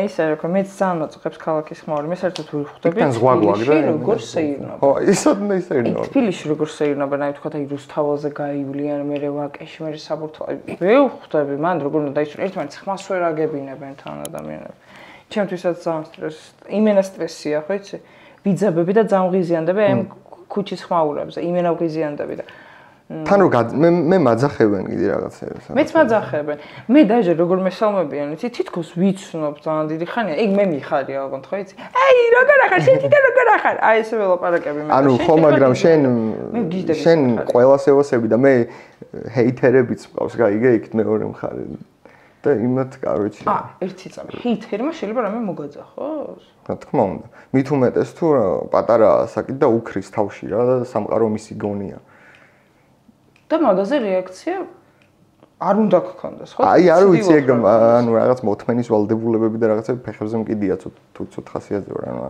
A: ისე რომ მეც ძალიან მოწუხებს ქალაქის ხმაური. მე საერთოდ ვერ ხვდები.
B: თან ზღვა გვაქვს და
A: როგორ შეირნობა.
B: ხო, ისოდნე ისეირნობა.
A: თბილისში როგორ შეირნობა, აი თქვა აი რუსთაველზე გაივლიან, მე ვაკეში, მე საბურთალო. ვერ ხვდები, მან როგორ უნდა დაიცვან ერთმანეთს ხმას ვერ აგებინებენ თან ადამიანები. ჩემთვისაც ძალიან იმენა სტრესია, ხო იცი? ვიძაბები და ძალიან ღიზიანდები აი ქუჩის ხმაურებზე, იმენა ვღიზიანდები და
B: თან რო მე მაძახებენ კიდე რაღაცებს.
A: მეც მაძახებენ. მე დაჟე როგორ მესალმებიან, იცი, თითქოს ვიცნობ ძალიან დიდი ხანია. ეგ მე მიხარია ალბათ, ხო იცი? აი, როგორ ახარ, შენ თვითონ როგორ ახარ? აი ესე ველაპარაკები მე.
B: ანუ ხო, მაგრამ შენ ყველას ევასები და მე ჰეითერებიც მყავს, გაიგე, იქ მეორე მხარე. და იმათ, კაროჩი.
A: ერთი წამი. ჰეითერმა შეიძლება რამე მოგაძახოს?
B: რა თქმა უნდა. მით უმეტეს თუ პატარა ასაკი და უქრის თავში რა და სამყარო მისი გონია.
A: და მაგაზე რეაქცია არ უნდა გქონდეს, ხო?
B: აი, არ ვიცი ეგ ანუ რაღაც მოთმენის ვალდებულებები და რაღაცები ფეხებზე მკიდია თუ ცუდ ხასიათზე ვარ, ანუ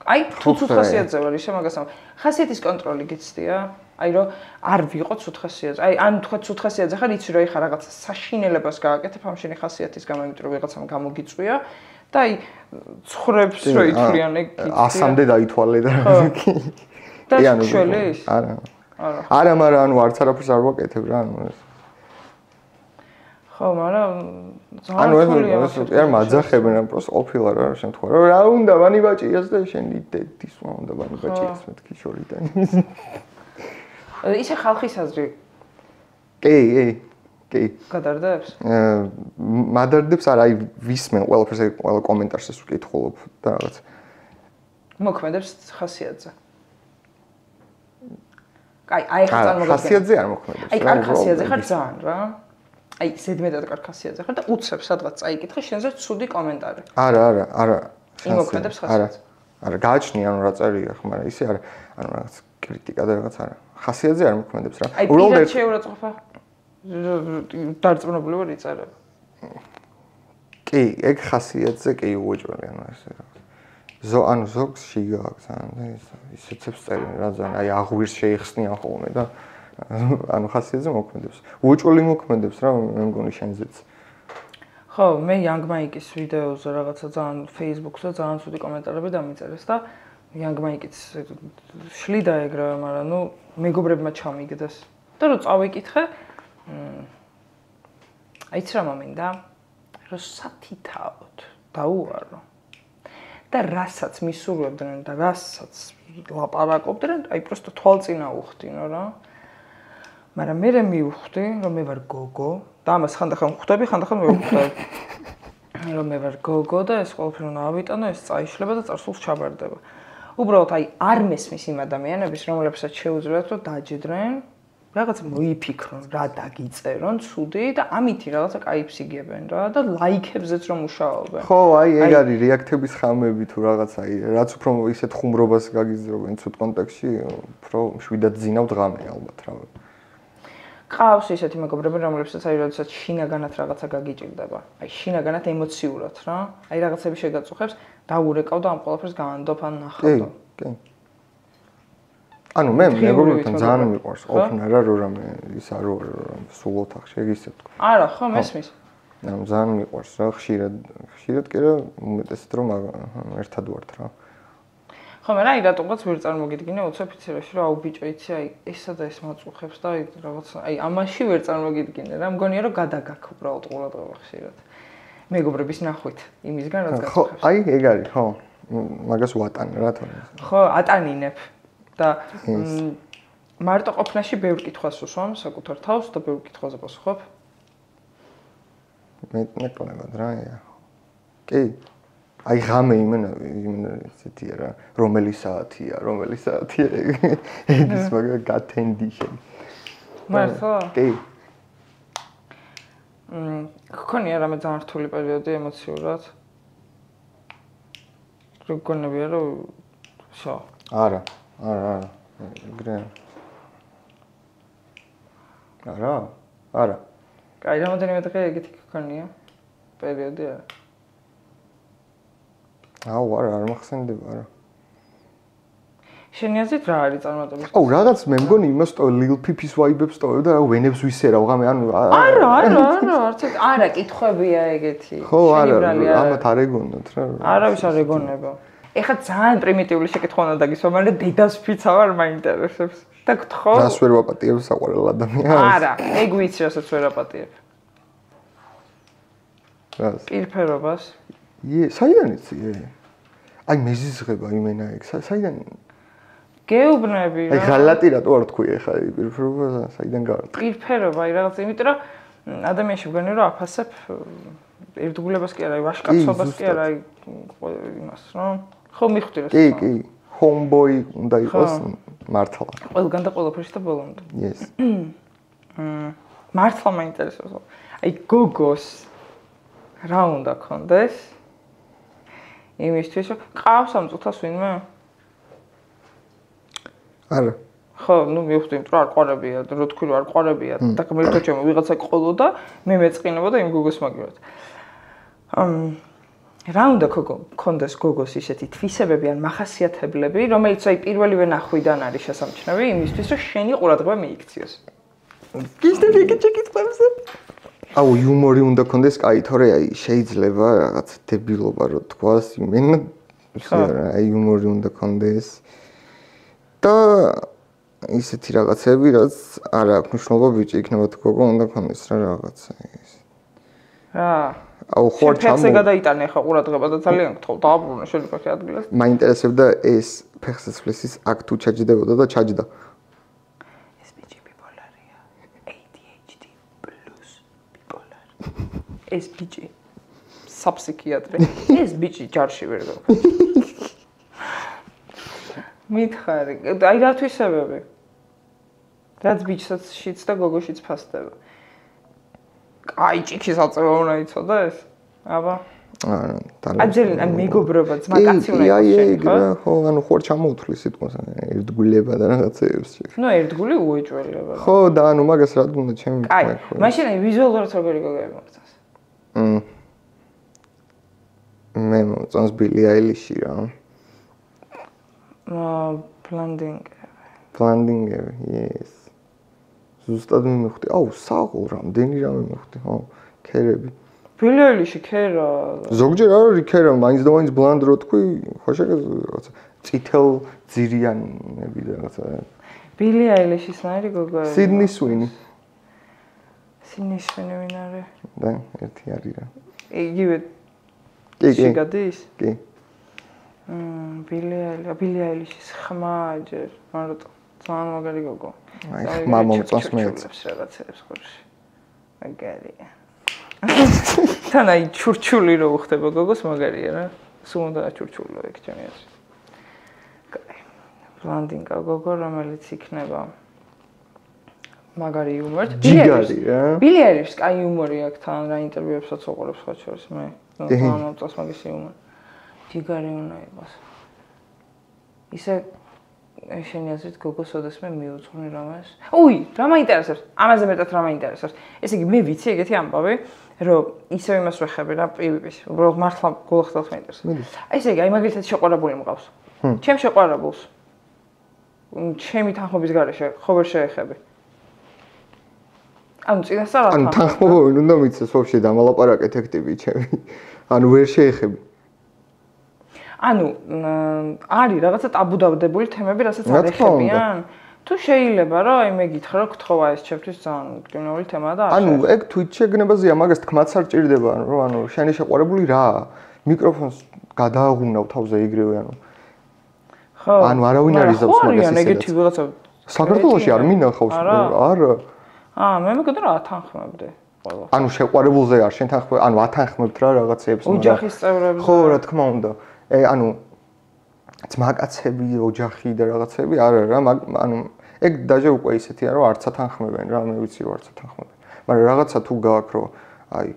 A: აი, თუ ცუდ ხასიათზე ვარ, ისე მაგას ხასიათის კონტროლი გიცდია? აი, რომ არ ვიყო ცუდ ხასიათზე. აი, ან თქვა ცუდ ხასიათზე ხარ, იცი რომ ეხა რაღაცა საშინელებას გააკეთებ ამ შენი ხასიათის გამო, იმიტომ რომ ვიღაცამ გამოგიწვია და აი, ცხრებს რო ითვლიან ეგ გიცდია.
B: 100-მდე დაითვალე და კი.
A: და შველის?
B: არა. არა, მაგრამ ანუ არც არაფერს არ ვაკეთებ რა, ანუ ეს.
A: ხო, მაგრამ
B: ანუ ეს არ მაძახებენ, просто ყოფილა რა შემთხვევა. რომ რა უნდა ვანი ბაჭიას და შენი დედის რა უნდა ვანი ბაჭიას მეთქი შორიდან.
A: ისე ხალხის აზრი.
B: კი.
A: გადარდებს?
B: მადარდებს არა, აი ვისმენ ყველაფერს ყველა კომენტარს ეს ვკითხულობ და რაღაც.
A: მოქმედებს ხასიათზე. აი ხა წარმოგიდგენთ.
B: ხასიათზე არ მოქმედებს.
A: აი კარგ ხასიათზე ხარ ძალიან რა. აი ზედმეტად კარგ ხასიათზე ხარ და უცებ სადღაც წაიკითხე შენზე ცუდი კომენტარი.
B: არა.
A: იმოქმედებს ხასიათზე.
B: არა, გააჩნია ანუ რა წერია ხო, მაგრამ ისე არა. ანუ რაღაც კრიტიკა და რაღაც არა. ხასიათზე არ მოქმედებს რა.
A: აი პირად შეურაცხყოფა. დარწმუნებული ვარ იწერება.
B: კი, ეგ ხასიათზე კი უოჭველი ანუ ესე რა. ანუ ზოგს შიგაქვს ან ისეცებს წერენ რა ძალიან აი აღვირს შეიხსნიან ხოლმე და ანუ ხასიათზე მოქმედებს. უოჭველი მოქმედებს რა მე მგონი შენზეც.
A: ხო, მე Young Mike-ის ვიდეოზე რაღაცა ძალიან Facebook-ზე ძალიან ცუდი კომენტარები დამიწერეს და Young Mike-იც შლი დაეგრა, მაგრამ ნუ მეგობრებმა ჩამიგდეს. და რო წავიკითხე, აიც რა მომინდა, რომ სათითაოდ დაუარო. და რასაც მისურვებდნენ და რასაც ლაპარაკობდნენ, აი просто თვალწინა უხდინო რა. მაგრამ მე მივხვდი, რომ მე ვარ გოგო და ამას ხანდახან ვხვდები, ხანდახან ვერ ვხვდები. რომ მე ვარ გოგო და ეს ყველაფერი უნდა ავიტანო, ეს წაიშლება და წარსულს ჩაბარდება. უბრალოდ აი არ მესმის იმ ადამიანების, რომლებსაც შეუძლიათ რომ დაჯდრენ, რაღაც მოიფიქრონ, რა დაგიწერონ, ცუდი და ამითი რაღაცა кайფს იგებენ რა და ლაიქებზეც რომ მუშაობენ.
B: ხო, აი ეგ არის რეაქტების ხამები თუ რაღაცა, აი რაც უფრო ისეთ ხუმრობას გაგიზრდობენ ცუდ კონტექსტში, უფრო შვიდად ძინავთ ღამე ალბათ რა.
A: ყავს ისეთი მეგობრები, რომლებსაც აი როდესაც შინაგანად რაღაცა გაგიჭირდება. აი შინაგანად ემოციურად რა. აი რაღაცები შეგაწუხებს, დაურეკავ და ამ ყველაფერს გავანდობ ან ნახავ.
B: კი. ანუ მე მეგობრებთან ძალიან მიყვარს ყოფნა რა რამე ის არ ვარ სულ ოთახში ეგ ისე თქვა.
A: არა, ხო მესმის.
B: ანუ ძალიან მიყვარს რა ხშირად კი რა უმეტესად რომ ერთად ვართ რა.
A: ხო, მაგრამ აი რატომღაც ვერ წარმოგიდგინე ოცოფიციაში რომ აუ ბიჭო იცი აი ესა და ეს მაწუხებს და აი რაღაც აი ამაში ვერ წარმოგიდგინე რა მგონია რომ გადაგაქ უბრალოდ ყურადღება ხშირად. მეგობრების ნახვით იმისგან რაც გაწუხებს.
B: ხო, აი ეგ არის ხო. მაგას ვატან რა თქმა უნდა.
A: ხო, ატანინებ. და მარტო ყოფნაში ბევრ კითხვას უსვამ საკუთარ თავს და ბევრ კითხვაზე პასუხობ.
B: მე ნაკლებად რა. კი. აი ღამე იმენა ისეთია რა, რომელი საათია ეგ ის მაგა გათენდი შენ.
A: მართლა?
B: კი.
A: გქონია რამე ძალიან რთული პერიოდი ემოციურად? როგორია რომ შო?
B: არა. გრე. არა.
A: კაი, რამოდენიმე დღე ეგეთი გქონია პერიოდი არა.
B: არ მახსენდება რა.
A: შენი აზრით რა არის წარმატების?
B: აუ რაღაც მე მგონი იმას ტო Lil Peep-ის ვაიბებს ტოვებ და ვენებს ვისერავ ღამე ანუ
A: არა არც არა კითხვებია ეგეთი.
B: ხო არა ამათ არ ეგონოთ რა.
A: არავის არ ეგონება. ეხლა ძალიან პრიმიტიული შეკითხვა უნდა დაგისვა, მაგრამ დედას ფიცა ვარ მაინტერესებს. და გთხოვ?
B: რას ვერ ვაპატიებ საყვარელ ადამიანს?
A: არა, ეგ ვიცი რასაც ვერ აპატიებ.
B: რას?
A: პირფერობას.
B: საიდან იცი? აი მეზიზღება იმენა ეგ. საიდან?
A: გეუბნები რა.
B: აი ღალატი რატო არ თქვი ეხლა პირფერობა საიდან გავა?
A: პირფერობა, აი რაღაც იმიტომ რომ ადამიანში ვგონი რომ აფასებ ერთგულებას კი არა, აი ვაშკაცობას კი არა, აი იმას რა. ხო მიხდი რა.
B: კი. Homeboy უნდა იყოს მართლა.
A: ყველგან და ყველაფერში და ბოლომდე.
B: Yes.
A: მართლა მაინტერესებს. აი გოგოს რა უნდა ქონდეს? იმისთვის რომ ყავს ამ წუთას ვინმე?
B: არა.
A: ხო, ნუ მივხვდი, რომ არ ყვარებია, რო თქვი რომ არ ყვარებია და ღმერთო ჩემო ვიღაცა ყოლო და მე მეწყინება და იმ გოგოს მაგივრად. რა უნდა ქონდეს გოგოს ისეთი თვისებები ან მახასიათებლები, რომელიც აი პირველივე ნახვიდან არის შესამჩნევი იმისთვის, რომ შენი ყურადღება მიიქციოს. გიჟდები ეგ ჩეკითხებზე?
B: აუ იუმორი უნდა ქონდეს, კაი, თორე აი შეიძლება რაღაც დებილობა რო თქვას, იმენა აი იუმორი უნდა ქონდეს. და ისეთი რაღაცები, რაც არ აქვს მნიშვნელობა ბიჭი იქნება თუ გოგო უნდა ქონდეს რა რაღაცა ის.
A: რა.
B: აუ ხوار
A: ფეხზე გადაიტანე ხა ყურადღება და ძალიან გთხოვ დააბრუნე შენი ფეხი ადგილას.
B: მაინტერესებდა ეს ფეხსაცმლის აქ თუ ჩაჯდებოდა და ჩაჯდა.
A: ეს ბიჭი ბიპოლარია. ADHD plus ბიპოლარი. ეს ბიჭი საფსიქიატრი. ეს ბიჭი ჯარში ვერ გაქვს. მითხარი, აი რა თვისებები. რაც ბიჭსაც შიც და გოგოშიც ფასდება. აი ჭიქის აწევა უნდა იცოდა ეს? აბა. აი მეგობრობა, ძმაკაცი უნდა იყოს შენი, ხო?
B: ხო, ანუ ხوار ჩამოუთვლის სიტყვას, ერთგულება და რაღაცეებს.
A: ნუ ერთგული უეჭველება.
B: ხო, და ანუ მაგას რა უნდა ჩემი
A: აი, მაშინ აი ვიზუალურად როგორი გოგოები მოწონს?
B: მე მოწონს ბილი აილიში რა. Blending, yes. ზუსტად მიმხვდი. აუ, საღოლ რამდენი რამე მივხვდი, ხო? ქერები.
A: ბილი აილიში ქერა.
B: ზოგჯერ არ არის ქერა, მაინც და მაინც ბლანდ რო თქვი, ხო შეგეძლო რაღაცა წითელ ძირიანები და რაღაცა.
A: ბილი აილიშის ნაირი გოგოები.
B: სიდნი სვინი.
A: სიდნი სვინი ვინ არის?
B: და ერთი არის რა.
A: იგივე.
B: კი.
A: გადის?
B: კი.
A: ბილი აილიშის ხმა ჯერ, მარტო ძალიან მაგარი გოგო.
B: აი, ხმა მომწონს მეც.
A: რაღაცებს ხორში. მაგარია. თან აი ჩურჩული რო უხდება გოგოს მაგარია რა. სულ უნდა ჩურჩულო ეგ ჩემი აზრით. კაი. ბლანდინგა გოგო რომელიც იქნება მაგარი იუმორით.
B: ჯიგარი რა.
A: ბილი აილიშს კაი იუმორი აქვს თან რა ინტერვიუებსაც უყურებს სხვა შორის მე. ძალიან მომწონს მაგის იუმორი. ჯიგარი უნდა იყოს. ისე შენი აზრით გოგოს ოდესმე მიუძღვნი რამეს? უი, რა მაინტერესებს? ამაზე მეტად რა მაინტერესებს? ესე იგი მე ვიცი ეგეთი ამბავი, რომ ისევ იმას ვეხები რა პივიპის. უბრალოდ მართლა გულახდელს მაინტერესებს. აი ესე იგი, აი მაგალითად შეყვარებული მყავს. ჩემ შეყვარებულს. ჩემი თანხმობის გარეშე ხო ვერ შეეხები. ანუ წინასწარ რა
B: ანუ თანხმობა ვინ უნდა მიცეს ვაფშე დამალაპარაკეთ აქტივი ჩემი. ანუ ვერ შეეხები. ანუ არის რაღაცა ტაბუდავდებული თემები, რასაც არ ეხებიან. თუ შეიძლება რა, აი მე გითხრა რა გთხოვა ეს ჩემთვის ძალიან მტკივნეული თემაა და ანუ ეგ თვით შეგნებაზეა, მაგას თქმაც არ ჭირდება, რომ ანუ შენი შეყვარებული რა, მიკროფონს გადააღუნავ თავზე იგრევე, ანუ. ხო. ანუ არავინ არ იზავს მაგას ისედაც. ეგეთი რაღაცა საქართველოში არ მინახავს, არა.
A: მე მეგონა რა ათანხმებდი.
B: ანუ შეყვარებულზე არ შენ თანხმობ, ანუ ათანხმებთ რა რაღაცეებს.
A: ოჯახის წევრებზე.
B: ხო, რა თქმა უნდა. ანუ ძმაკაცები, ოჯახი და რაღაცები არა რა, ანუ ეგ დაჟე უკვე ისეთია რომ არც ათანხმებენ რა, მე ვიცი რომ არც ათანხმებენ. მაგრამ რაღაცა თუ გააქვს რომ აი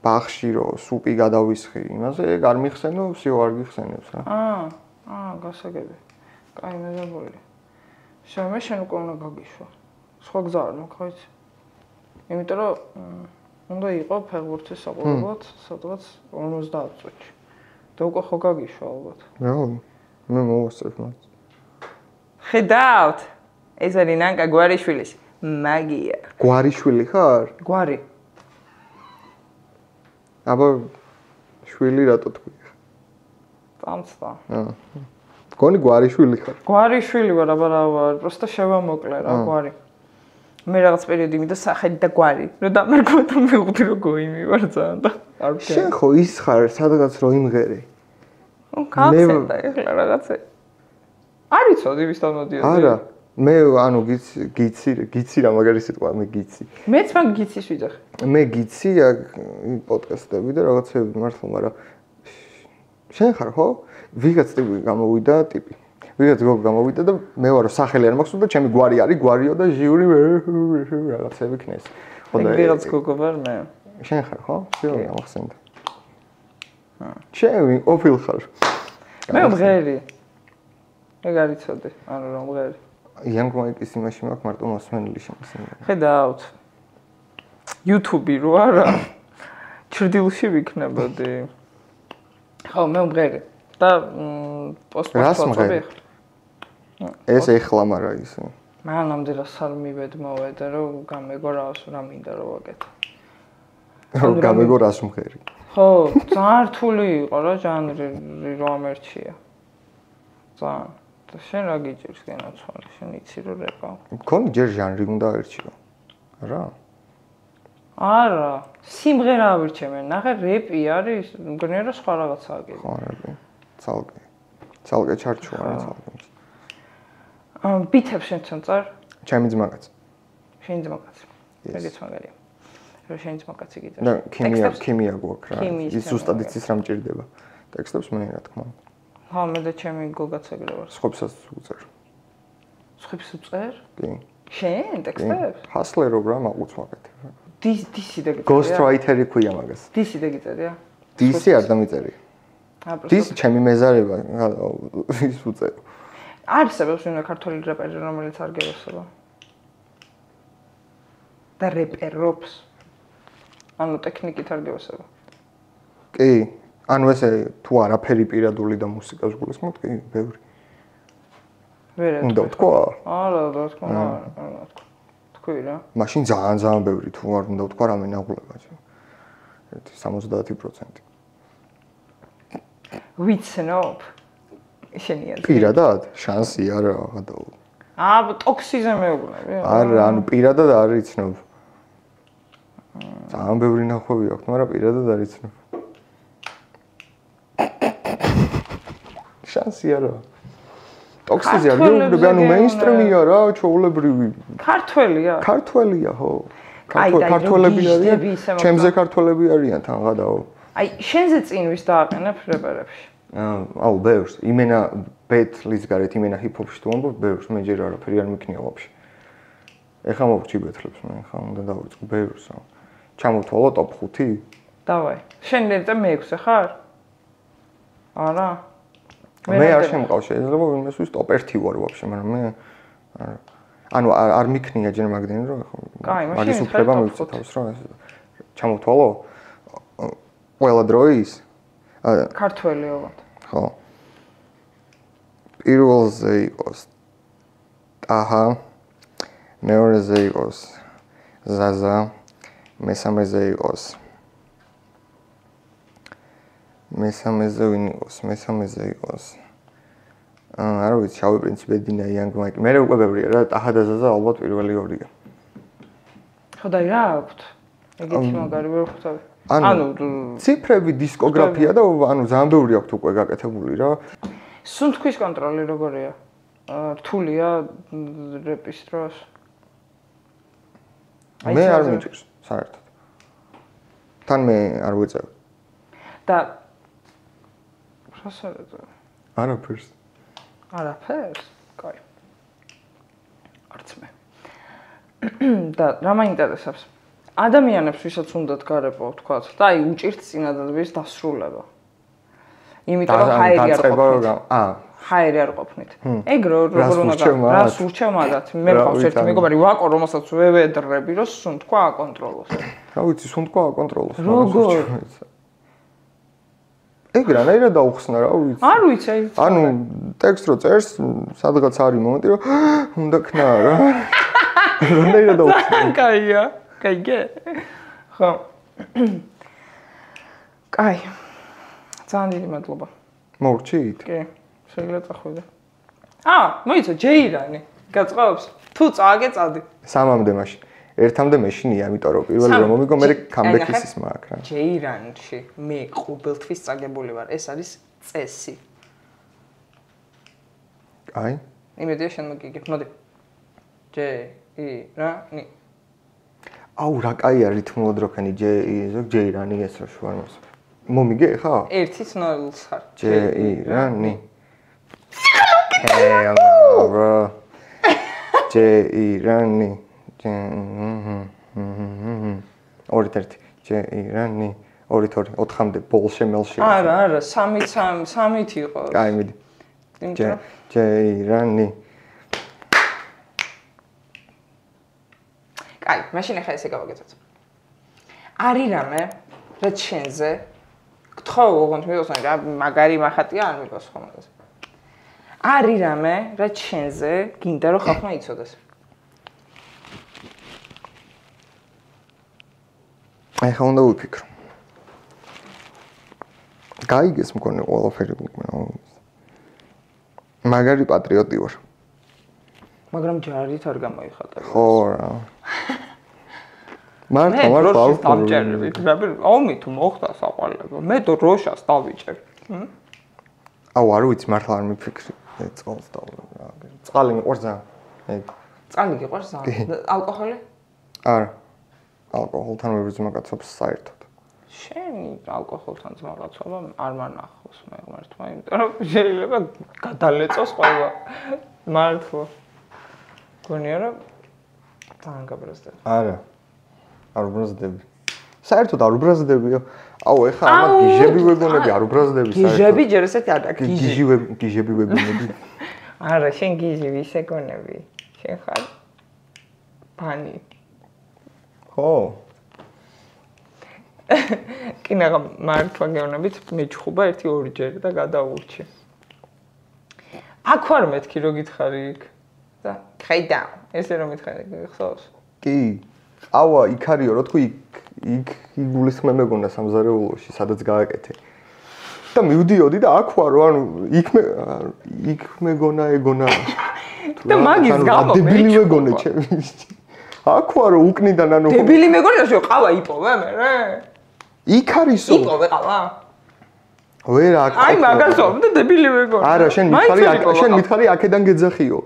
B: ბახში რომ სუპი გადავისხი, იმაზე ეგ არ მიხსენო, всё არ გიხსენებს რა.
A: გასაგები. კაი მეგობრული. მე შენ უკვე უნდა გაგიშვა. სხვა გზა არ მაქვს, ხო იცი? იმიტომ რომ უნდა იყო ფეხბურთის საყურებლად სადღაც 50 წუთში. და უკვე ხო გაგიშვა ალბათ.
B: რა, მე მოვასწრებ მას.
A: ხედავთ? ეს არის ნანკა გვარიშვილის მაგია.
B: გვარიშვილი ხარ?
A: გვარი.
B: აბა შვილი რატო თქვი?
A: წამსვა.
B: გონი გვარიშვილი ხარ?
A: გვარიშვილი ვარ, აბა რა ვარ, просто შევამოკლე რა გვარი. მე რაღაც პერიოდი მიდო სახელი და გვარი, რომ დამერგვა და მივხვდი რომ გოიმი ვარ ძალიან და არ ვქენ.
B: შენ ხო ის ხარ სადღაც რო იმღერი?
A: კაცენდა ეხლა რაღაცა. არ იცოდი ვისთან მოდიოდი.
B: არა, მე ანუ გიცი რა მაგარი სიტყვა, მე გიცი.
A: მეც მაგ გიცის ვიძახი.
B: მე გიცი აქ პოდკასტები და რაღაცები მართლა, მაგრამ შენ ხარ ხო? ვიღაც ტიპი გამოვიდა, ტიპი. ვიღაც გოგო გამოვიდა და მე ვარო სახელი არ მაქვს და ჩემი გვარი არის, გვარიო და ჟიური რაღაცები ქნეს.
A: ხო და ვიღაც გოგო ვარ მე.
B: შენ ხარ ხო? всё, გამახსენდა. შენ ოფილ ხარ?
A: მე მღერი. ეგ არ იცოდი, ანუ რომ მღერი.
B: Young Mike-ის იმაში მაქვს მარტო მოსმენილი შემოსმენილი.
A: ხედავთ. YouTube-ი რო არა. ჩრდილში ვიქნებოდი. ხო, მე მღერი. და პოსტ-პოსტები.
B: ეს ეხლა მარა ისე.
A: მანამდე რა სარ მივედ მოვედა რომ გამეგორავს რა მინდა რომ ვაკეთო.
B: რომ გამეგორას მღერი.
A: ხო, ძალიან რთული იყო რა ჟანრი რომ ამერჩია. ძალიან. და შენ რა გიჭირს გენაცვალე? შენ იცი რომ რეპა.
B: მქონი ჯერ ჟანრი უნდა აერჩიო. რა?
A: არა, სიმღერა ავირჩევენ. ნახე, რეპი არის, მგონია რომ სხვა რაღაცაა კიდე.
B: ხო, რეპი. ცალკე ჩარჩოა რა ცალკე.
A: ბითებს შენ წარ?
B: ჩემი ძმაკაც.
A: შენი ძმაკაც. მეგეც მაგარია. რომ შენი ძმაკაცი გიტარ.
B: და ქიმია გვაქვს რა. ის ზუსტად იცის რა მჭირდება. ტექსტებს მე რა თქმა უნდა.
A: ხო, მე და ჩემი გოგაც ეგრე ვარ.
B: სხვებსაც უწერ.
A: სხვებს უწერ?
B: კი.
A: შენ ტექსტებს?
B: ჰასლერო რა მაყუც ვაკეთებ.
A: დისი და გიწერია.
B: გოსტრაითერი ქვია მაგას.
A: დისი და გიწერია.
B: დისი არ დამიწერია. დისი ჩემი მეზარება ის უწერო.
A: არსებობს ვინმე ქართული რეპერი რომელიც არ გევასება. და რეპერობს. ანუ ტექნიკით არ გევასება.
B: კი, ანუ ესე თუ არაფერი პირადული და მუსიკას გულისხმობ, კი, ბევრი.
A: ვერა.
B: უნდა თქვა?
A: არა, რა თქმა უნდა. თქვი რა.
B: მაშინ ძალიან ბევრი თუ არ უნდა თქვა რამე ნაღვლება. 70%.
A: ვიცნობ. შენია.
B: პირადად შანსი არა გადაულ.
A: ტოქსიზე მეუბნები.
B: არა, ანუ პირადად არ იცნობ. ძალიან ბევრი ნახვევი აქვს, მაგრამ პირადად არ იცნობ. შანსი არა. ტოქსიზე არ გეუბნები, ანუ მეინსტრიმია რა, ჩაულებრივი.
A: ქართველია?
B: ქართველია, ხო. ქართველები არიან. ჩემზე ქართველები არიან თან გადაო.
A: აი, შენზე წინ ვის დააყენებ რეპერებში?
B: აუ, ბევრს. იმენა ბეთლის გარეთ, იმენა ჰიპ-ჰოპში თუ ამბობ, ბევრს, მე ჯერ არაფერი არ მიქნია ვაფშე. ეხლა მოვჭი ბეთლებს, მე ხა უნდა დავიწყო ბევრს. ჩამოვთვალო ტოპ 5?
A: დავაი. შენ და მე-6 ხარ? არა.
B: მე არ შემყავს, შეიძლება ვინმეს ვის ტოპ 1 ვარ ვაფშე, მაგრამ მე არა. ანუ არ მიქნია ჯერ მაგდენი რომ მაგის უფლება მივცე თავს რა ჩამოვთვალო ყველა დროის
A: ქართველი ოღონდ
B: ხო პირველზე იყოს ტაჰა მეორეზე იყოს ზაზა მესამეზე იყოს მესამეზე ვინ იყოს მესამეზე იყოს არა ვიცი შავი პრინციპი დინა იანგ მაიკ მე უკვე ბევრია რა ტაჰა და ზაზა ალბათ პირველი ორია
A: ხო და რა აქვთ ეგეთი მაგარი ვერ ხვდები
B: ანუ ციფრები დისკოგრაფია და ანუ ძალიან ბევრი აქვს უკვე გაკეთებული რა
A: სუნთქვის კონტროლი როგორია რთულია რეპის დროს
B: მე არ მიჭირს საერთოდ თან მე არ ვეწევ
A: და რასაერთო
B: არაფერს
A: არაფერს? კაი. არც მე. და რა მაინტერესებს? ადამიანებს ვისაც უნდათ გარებო, თქვათ, და აი უჭირთ წინადადების დასრულება. იმიტომ რომ ჰაერი არ ყოფნით. ჰაერი არ ყოფნით. ეგ როგორ უნდა რას ურჩევ მაგათ? მე მყავს ერთი მეგობარი ვაკო, რომელსაც ვედრები, რომ სუნთქვა აკონტროლოს.
B: რა ვიცი, სუნთქვა აკონტროლოს.
A: როგორ?
B: ეგ რანაირად დაუხსნა რა ვიცი.
A: არ ვიცი, აი.
B: ანუ ტექსტ რო წერს, სადღაც არის მომენტი რომ უნდა ქნა რა. რანაირად დაუხსნა.
A: კაია. კაიგე. ხო. კაი. ძალიან დიდი მადლობა.
B: მოვჭით?
A: კი. შეიძლება წახვიდე. მოიცა ჯეირანი. გაწყობს? თუ წააგეწადი.
B: 3-მდე მაშინ. ერთამდე მეშინია, ამიტომ რომ პირველი რომ მომიგო, მე კამბექის ის მაქვს რა.
A: ჯეირანში მე ყოველთვის წაგებული ვარ. ეს არის წესი.
B: აი.
A: იმედია შენ მოგიგებ. მოდი. ჯეირანი.
B: აუ რა კაია რითმულად როქენი ჯეირანი ეს რა შუა მას. მომიგე ხა?
A: 1-ით 0-ს ხარ.
B: ჯეირანი. ჰელა. ჯეირანი. ორი თერთი ჯეირანი 2-2 4-მდე ბოლშე მელში
A: არა 3-3 იყო
B: კაი მიდი ჯეირანი
A: კაი მაშინ ახლა ესე გავაკეთოთ არის რამე რაც შენზე გთხოვ ოღონდ მიგოსან რა მაგარი მახატია არ მიგოს ხომ მაგას არის რამე რაც შენზე გინდა რომ ხალხმა იცოდეს
B: აი ხა უნდა ვიფიქრო. გაიგეს მგონი ყველაფერი. მაგარი პატრიოტი ვარ.
A: მაგრამ ჯარით არ გამოიხატე.
B: ხო რა. მართლა
A: დამჭერებით, ომი თუ მოხდა საყვალებო, მე დროშას დავიჭერ.
B: აუ არ ვიცი მართლა არ მიფიქრი. წყალს და რა. წყალი მიყვარს ძალიან.
A: წყალი გიყვარს ძალიან. ალკოჰოლი?
B: არა. ალკოჰოლთან ვერ ვიზმაკაცობს საერთოდ.
A: შენი ალკოჰოლთან ზმაკაცობა არ მანახავს მე ღმერთმა, იმიტომ რომ შეიძლება გადალეწოს ყველა. მართლა. გონია რომ თან გაბრაზდები.
B: არა. არ უბრაზდები. საერთოდ არ უბრაზდებიო. აუ ეხლა ამათ გიჟები ვეგონები არ უბრაზდები საერთოდ.
A: გიჟები ჯერ ესეთი არა,
B: გიჟები ვეგონები.
A: არა, შენ გიჟი ვისე გონები. შენ ხარ ფანი.
B: ხო.
A: კინაღა მართლა გეუბნებით მეჩხუბა 1-2 ჯერ და გადაურჩი. აქ ვარ მეთქი რო გითხარი იქ. და ხაიდა, ესე რომ მითხარი გიხსოვს?
B: კი. ავა იქ არისო რო თქვი იქ იგულისხმე მეგონა სამზარეულოში სადაც გააკეთე. და მივდიოდი და აქ ვარო, ანუ იქ მეგონა ეგონა.
A: და მაგის გამო
B: დებილი მეგონა ჩემი. აქ ვარო უკნიდან ანუ
A: დებილი მეგონაშო ყავა იპოვე მე რა.
B: იქ არისო.
A: იპოვე ყავა.
B: ვერ აქ.
A: აი მაგასო და დებილი მეგონა.
B: არა, შენ მითხარი აქედან გეძახიო.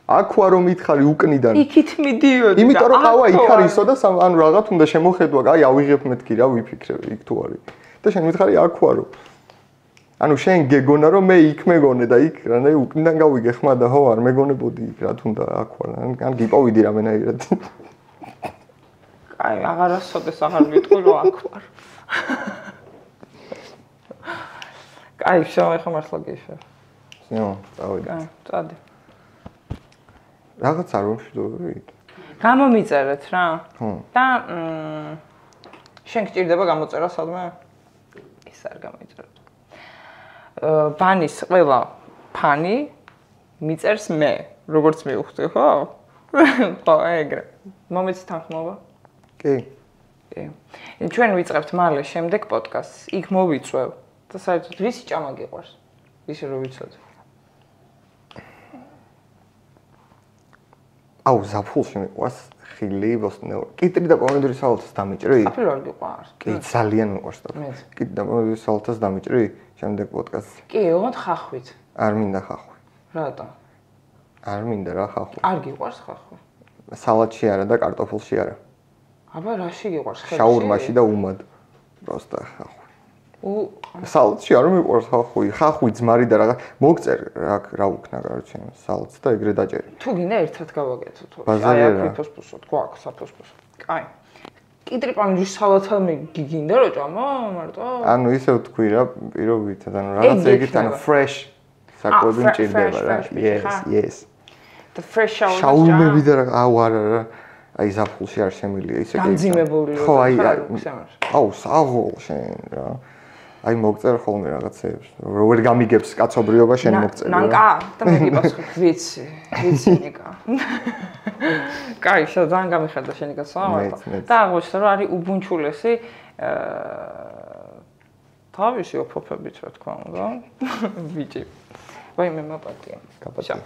B: აქ ვარო მითხარი უკნიდან.
A: იქით მიდიოდი.
B: იმიტომ რომ ყავა იქ არისო და ანუ რაღაც უნდა შემოხედვა, აი ავიღებ მეთქი რა ვიფიქრე იქ თუ არის. და შენ მითხარი აქ ვარო. ანუ შენ გეგონა რომ მე იქ მეგონე და იქ რა ნაი უკნიდან გავიგე ხმა და ხო არ მეგონებოდი იქ რა თუნდა აქ ვარ. ან გიპოვიდი რამენაირად.
A: აი აღარასოდეს აღარ ვიტყვი რომ აქ ვარ. აი შენ ახლა მართლა გიშე.
B: ნო, წავედი.
A: აი, წადი.
B: რაღაც არ ვიმშვიდობებით.
A: გამომიწერეთ რა.
B: ხო.
A: და შენ გჭირდება გამოწერა სადმე? ის არ გამოიწერეთ. ბანის ყველა ფანი მიწერს მე, როგორც მივხვდი, ხო? ხო, ეგრე. მომეც თანხმობა?
B: კი.
A: კი. ჩვენ ვიწყებთ მალე შემდეგ პოდკასტს. იქ მოვიწვევ და საერთოდ ვისი ჭამა გიყვარს? ისე რომ ვიცოდე. აუ
B: ზაფხულში მიყვარს ხილი, ბოსტნეური. კიტრი და პომიდორი სალათას დამიჭრი?
A: აფრო არ გიყვარს?
B: კი, ძალიან მიყვარს და. კიტრი და პომიდორი სალათას დამიჭრი შემდეგ პოდკასტში.
A: კი, ოღონდ ხახვით.
B: არ მინდა ხახვი.
A: რატო?
B: არ მინდა რა ხახვი.
A: არ გიყვარს ხახვი?
B: სალათში არა და კარტოფილში არა.
A: აბა რაში გიყვარს ხელი?
B: შაურმაში და უმად. პროსტა ხახვი. სალათში არ მიყვარს ხახვი. ხახვი ძმარი და რაღაც მოგწერ რა უკნა კაროჩე სალათს და ეგრე დაჭერი.
A: თუ გინდა ერთად გავაკეთო თუ.
B: აი აქ
A: ფოსფოსოდ, გვაქვს საფოსფოსო. კაი. კიტრი პომიდორის სალათა გიგინდა რო ჭამო მარტო?
B: ანუ ისე ვთქვი რა პირობით, ანუ რაღაც ეგეთ ანუ fresh საკვები მჭირდება რა. Yes.
A: The fresh shower.
B: შაურმები და აუ არა რა. აი ზაფხულში არ შემილია ისე კი.
A: გამძიმებული
B: ხო აი აუ საღოლ შენ რა. აი მოგწერ ხოლმე რაღაცეებს. როგორ გამიგებს კაცობრიობა შენ მოგწერ რა.
A: ნანკა და მე გიპასხებ ვიცი ნიკა. კაი, ძალიან გამიხარდა შენი გასაუბრება. და აღმოჩნდა რომ არის უბუნჩულესი თავისი ოფოფებით რა თქმა უნდა. ბიჭი. ვაიმე მაპატია.
B: კაპატია.